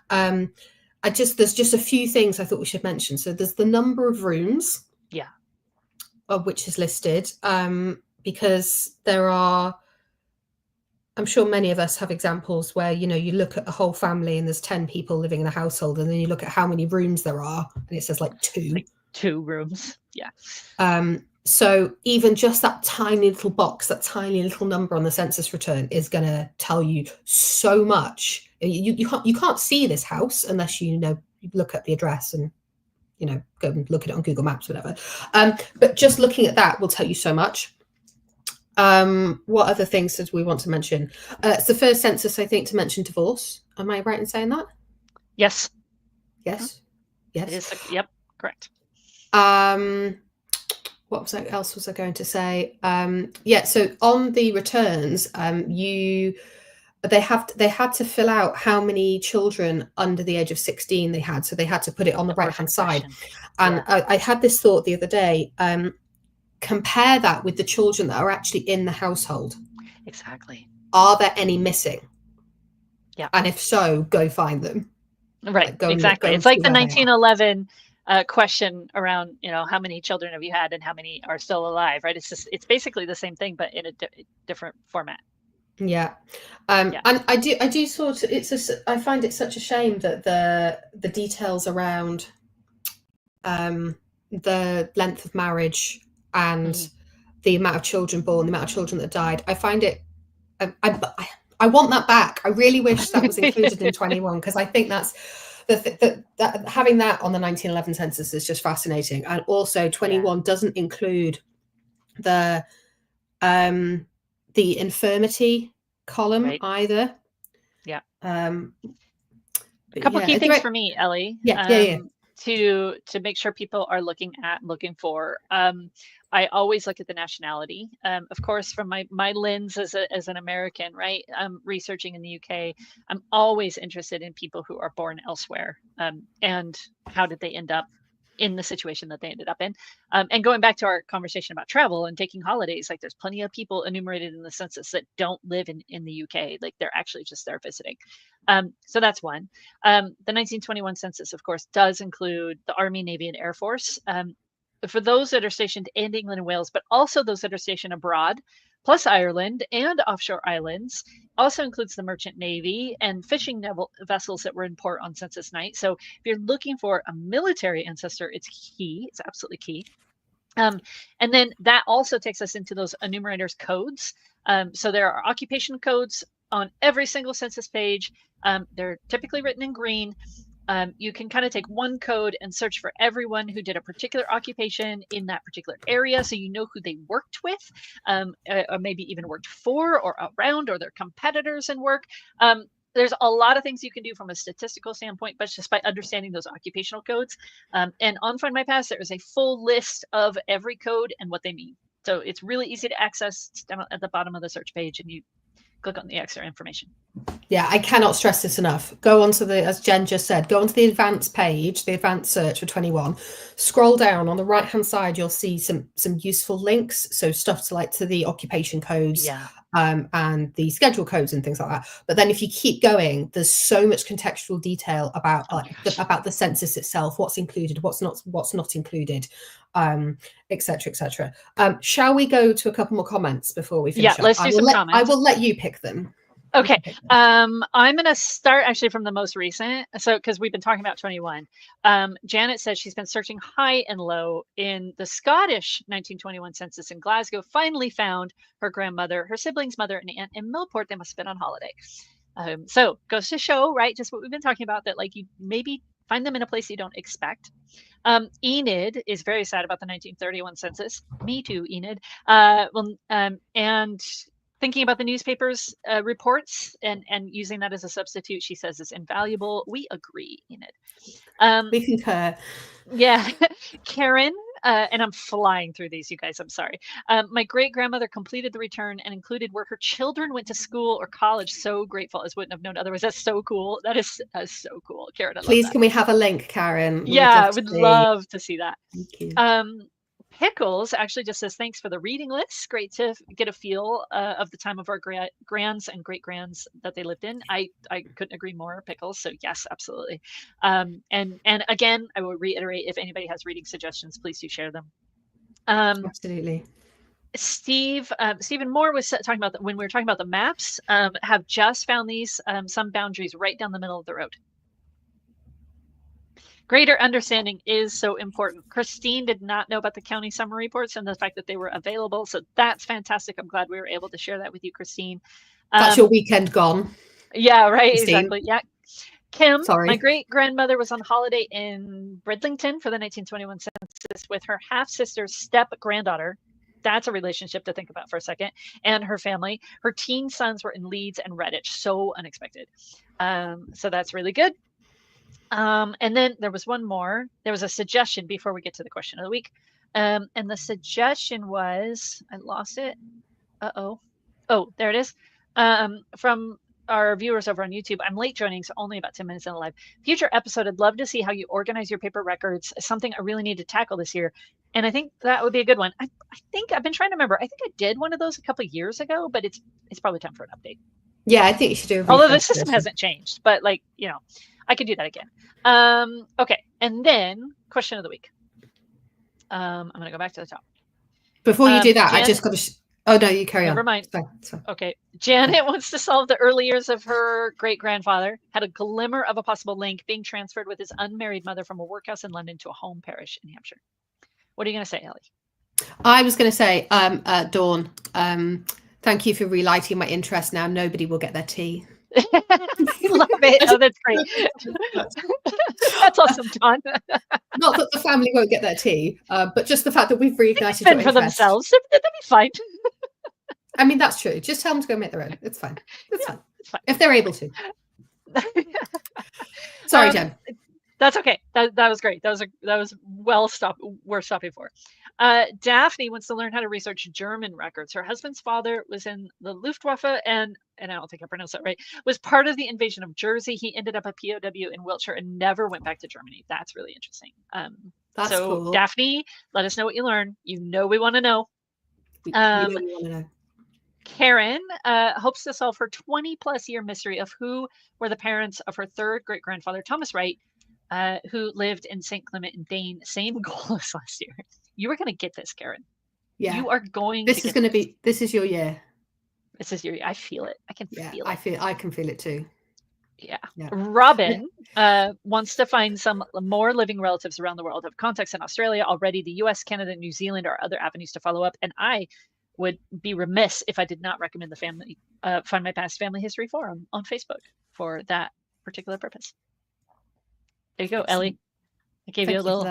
There's just a few things I thought we should mention. So there's the number of rooms, of which is listed, because there are, I'm sure many of us have examples where, you look at a whole family and there's 10 people living in a household, and then you look at how many rooms there are and it says like 2. Like 2 rooms. Yeah. So even just that tiny little box, that tiny little number on the census return is going to tell you so much. You can't see this house unless you look at the address and go and look at it on Google Maps, whatever. But just looking at that will tell you so much. What other things did we want to mention? It's the first census, I think, to mention divorce. Am I right in saying that? Yes. Yes. Yes. It is. Yep. Correct. What else was I going to say? So on the returns, they had to fill out how many children under the age of 16 they had. So they had to put it on the right-hand side. And I had this thought the other day. compare that with the children that are actually in the household. Exactly. Are there any missing? Yeah. And if so, go find them. Right. Go exactly. go It's like the where they are. 1911 question around, how many children have you had and how many are still alive, right? It's basically the same thing, but in a different format. Yeah. Yeah. And I do sort of, I find it such a shame that the details around the length of marriage and the amount of children born, the amount of children that died, I find it, I want that back. I really wish that was included in 21, because I think that's that having that on the 1911 census is just fascinating. And also 21 doesn't include the infirmity column either. Yeah. A couple key things for me, Ellie. Yeah. To make sure people are looking for. I always look at the nationality. Of course, from my lens as an American, right? Researching in the UK, I'm always interested in people who are born elsewhere, and how did they end up in the situation that they ended up in. And going back to our conversation about travel and taking holidays, like there's plenty of people enumerated in the census that don't live in the UK. Like they're actually just there visiting. So that's one. The 1921 census, of course, does include the Army, Navy, and Air Force. For those that are stationed in England and Wales, but also those that are stationed abroad, plus Ireland and offshore islands. Also includes the Merchant Navy and fishing vessels that were in port on census night. So if you're looking for a military ancestor, it's key. It's absolutely key. And then that also takes us into those enumerators codes. So there are occupation codes on every single census page. They're typically written in green. You can kind of take one code and search for everyone who did a particular occupation in that particular area, so you know who they worked with, or maybe even worked for or around, or their competitors in work. There's a lot of things you can do from a statistical standpoint, but just by understanding those occupational codes. And on Findmypast, there is a full list of every code and what they mean. So it's really easy to access. It's down at the bottom of the search page, and you click on the extra information. Yeah, I cannot stress this enough. Go onto as Jen just said, go onto the advanced page, the advanced search for 21. Scroll down on the right hand side, you'll see some useful links. So stuff to the occupation codes, and the schedule codes and things like that. But then if you keep going, there's so much contextual detail about about the census itself, what's included, what's not included, etc. Shall we go to a couple more comments before we finish up? Let's do some comments. I will let you pick them. Okay. I'm going to start actually from the most recent. So, because we've been talking about 21. Janet says she's been searching high and low in the Scottish 1921 census in Glasgow, finally found her grandmother, her siblings' mother, and aunt in Millport. They must have been on holiday. So goes to show, right, just what we've been talking about, that like you maybe find them in a place you don't expect. Enid is very sad about the 1931 census. Me too, Enid. And thinking about the newspaper's reports and using that as a substitute, she says, is invaluable. We agree, Enid. We concur. Yeah. Karen, and I'm flying through these, you guys, I'm sorry. My great-grandmother completed the return and included where her children went to school or college. So grateful, as wouldn't have known otherwise. That's so cool. That is so cool. Karen, I Please, love that. can we have a link, Karen? Yeah, I would love to see that. Thank you. Pickles actually just says, thanks for the reading list. Great to get a feel of the time of our grands and great grands that they lived in. I couldn't agree more, Pickles. So yes, absolutely. And again, I will reiterate, if anybody has reading suggestions, please do share them. Absolutely. Stephen Moore was talking about when we were talking about the maps, have just found these some boundaries right down the middle of the road. Greater understanding is so important. Christine did not know about the county summary reports and the fact that they were available. So that's fantastic. I'm glad we were able to share that with you, Christine. That's your weekend gone. Yeah, right. Christine. Exactly. Yeah. Kim, sorry. My great-grandmother was on holiday in Bridlington for the 1921 census with her half-sister's step-granddaughter. That's a relationship to think about for a second. And her family. Her teen sons were in Leeds and Redditch. So unexpected. So that's really good. And then there was one more. There was a suggestion before we get to the question of the week. And the suggestion was, I lost it. Oh, there it is. From our viewers over on YouTube. I'm late joining, so only about 10 minutes in the live. Future episode, I'd love to see how you organize your paper records. Something I really need to tackle this year. And I think that would be a good one. I think I've been trying to remember. I think I did one of those a couple of years ago, but it's probably time for an update. Yeah, I think you should do a Although the refresh system version. hasn't changed, but like, I could do that again. Okay. And then question of the week. I'm going to go back to the top. Before you do that, I just got to. Oh no, you carry on. Never mind. It's fine. Okay. Janet wants to solve the early years of her great-grandfather. Had a glimmer of a possible link, being transferred with his unmarried mother from a workhouse in London to a home parish in Hampshire. What are you going to say, Ellie? I was going to say, Dawn, thank you for relighting my interest. Now nobody will get their tea. Love it. Oh, that's great. That's awesome, Dawn. Not that the family won't get their tea, but just the fact that we've reignited your interest. For themselves. That'd be fine. I mean, that's true. Just tell them to go make their own. It's fine. It's fine. If they're able to. Sorry, Jen. That's okay. That was great. That was worth stopping for. Daphne wants to learn how to research German records. Her husband's father was in the Luftwaffe and I don't think I pronounced that right, was part of the invasion of Jersey. He ended up a POW in Wiltshire and never went back to Germany. That's really interesting. That's cool. Daphne, let us know what you learn. We want to know. We want to know. Karen hopes to solve her 20-plus year mystery of who were the parents of her third great-grandfather, Thomas Wright, who lived in St. Clement and Dane. Same goal as last year. You are going to get this, Karen. Yeah. You are going This is your year. This is your year. I feel it. I can feel it. I can feel it too. Yeah. Robin wants to find some more living relatives around the world. Have contacts in Australia already. The US, Canada, New Zealand are other avenues to follow up. And I would be remiss if I did not recommend the Findmypast Family History Forum on Facebook for that particular purpose. There you go, Ellie. I gave you a little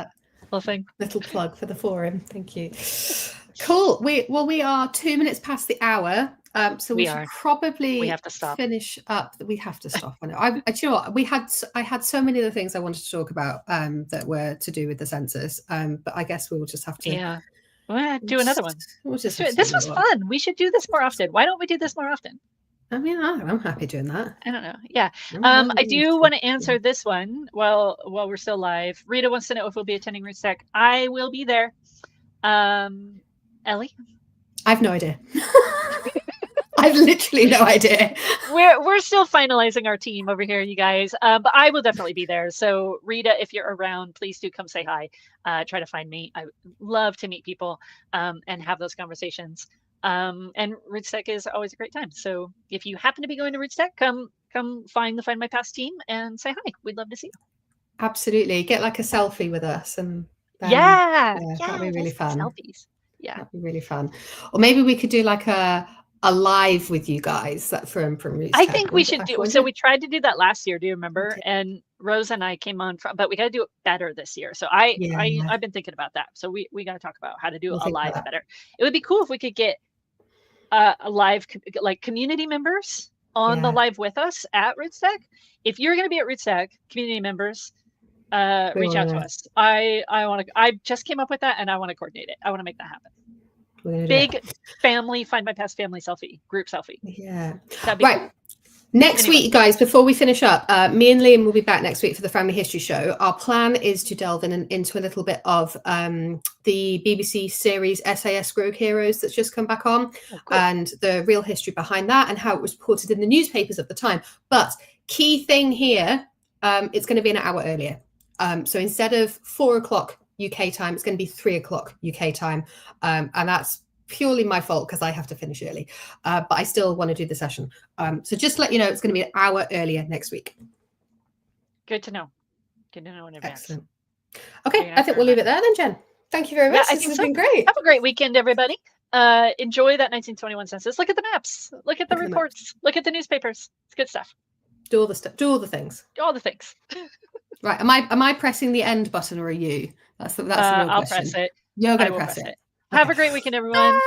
thing. Little plug for the forum. Thank you. Cool. We are 2 minutes past the hour. So we should probably have to stop. Finish up. We have to stop. I know. Do you know what? I had so many other things I wanted to talk about that were to do with the census. But I guess we will just have to. Yeah. We'll do another one. This was fun. We should do this more often. Why don't we do this more often? I mean, I'm happy doing that. I don't know. Yeah. I do want to answer this one while we're still live. Rita wants to know if we'll be attending Roots Tech. I will be there. Ellie? I have no idea. I've literally no idea. We're still finalizing our team over here, you guys. But I will definitely be there. So Rita, if you're around, please do come say hi. Try to find me. I love to meet people and have those conversations. And Roots Tech is always a great time. So if you happen to be going to Roots Tech, come find the Findmypast team and say hi. We'd love to see you. Absolutely. Get like a selfie with us and that'd be really fun. Selfies. Yeah. That'd be really fun. Or maybe we could do like a live with you guys that from Roots Tech. I think we should do. So we tried to do that last year. Do you remember? Okay. And Rose and I came on but we got to do it better this year. So I've been thinking about that. So we got to talk about how to do a live better. It would be cool if we could get a live, like community members on the live with us at Roots Tech. If you're going to be at Roots Tech, community members, reach out to us. I just came up with that and I want to coordinate it. I want to make that happen. Big family, Findmypast family selfie, group selfie. Yeah. Right. Cool. Next week, guys, before we finish up, me and Liam will be back next week for the Family History Show. Our plan is to delve into a little bit of the BBC series SAS Rogue Heroes that's just come back on, and the real history behind that and how it was reported in the newspapers at the time. But key thing here, it's going to be an hour earlier. So instead of 4 o'clock UK time, it's going to be 3 o'clock UK time. And that's purely my fault because I have to finish early. But I still want to do the session. So just to let you know, it's going to be an hour earlier next week. Good to know. Good to know in advance. Excellent. Okay, I think we'll leave it there then, Jen. Thank you very much. This has been great. Have a great weekend, everybody. Enjoy that 1921 census. Look at the maps. Look at the reports. Look at the newspapers. It's good stuff. Do all the stuff. Do all the things. Do all the things. Right. Am I pressing the end button or are you? That's the real question. I'll press it. You're going to press it. Have a great weekend, everyone.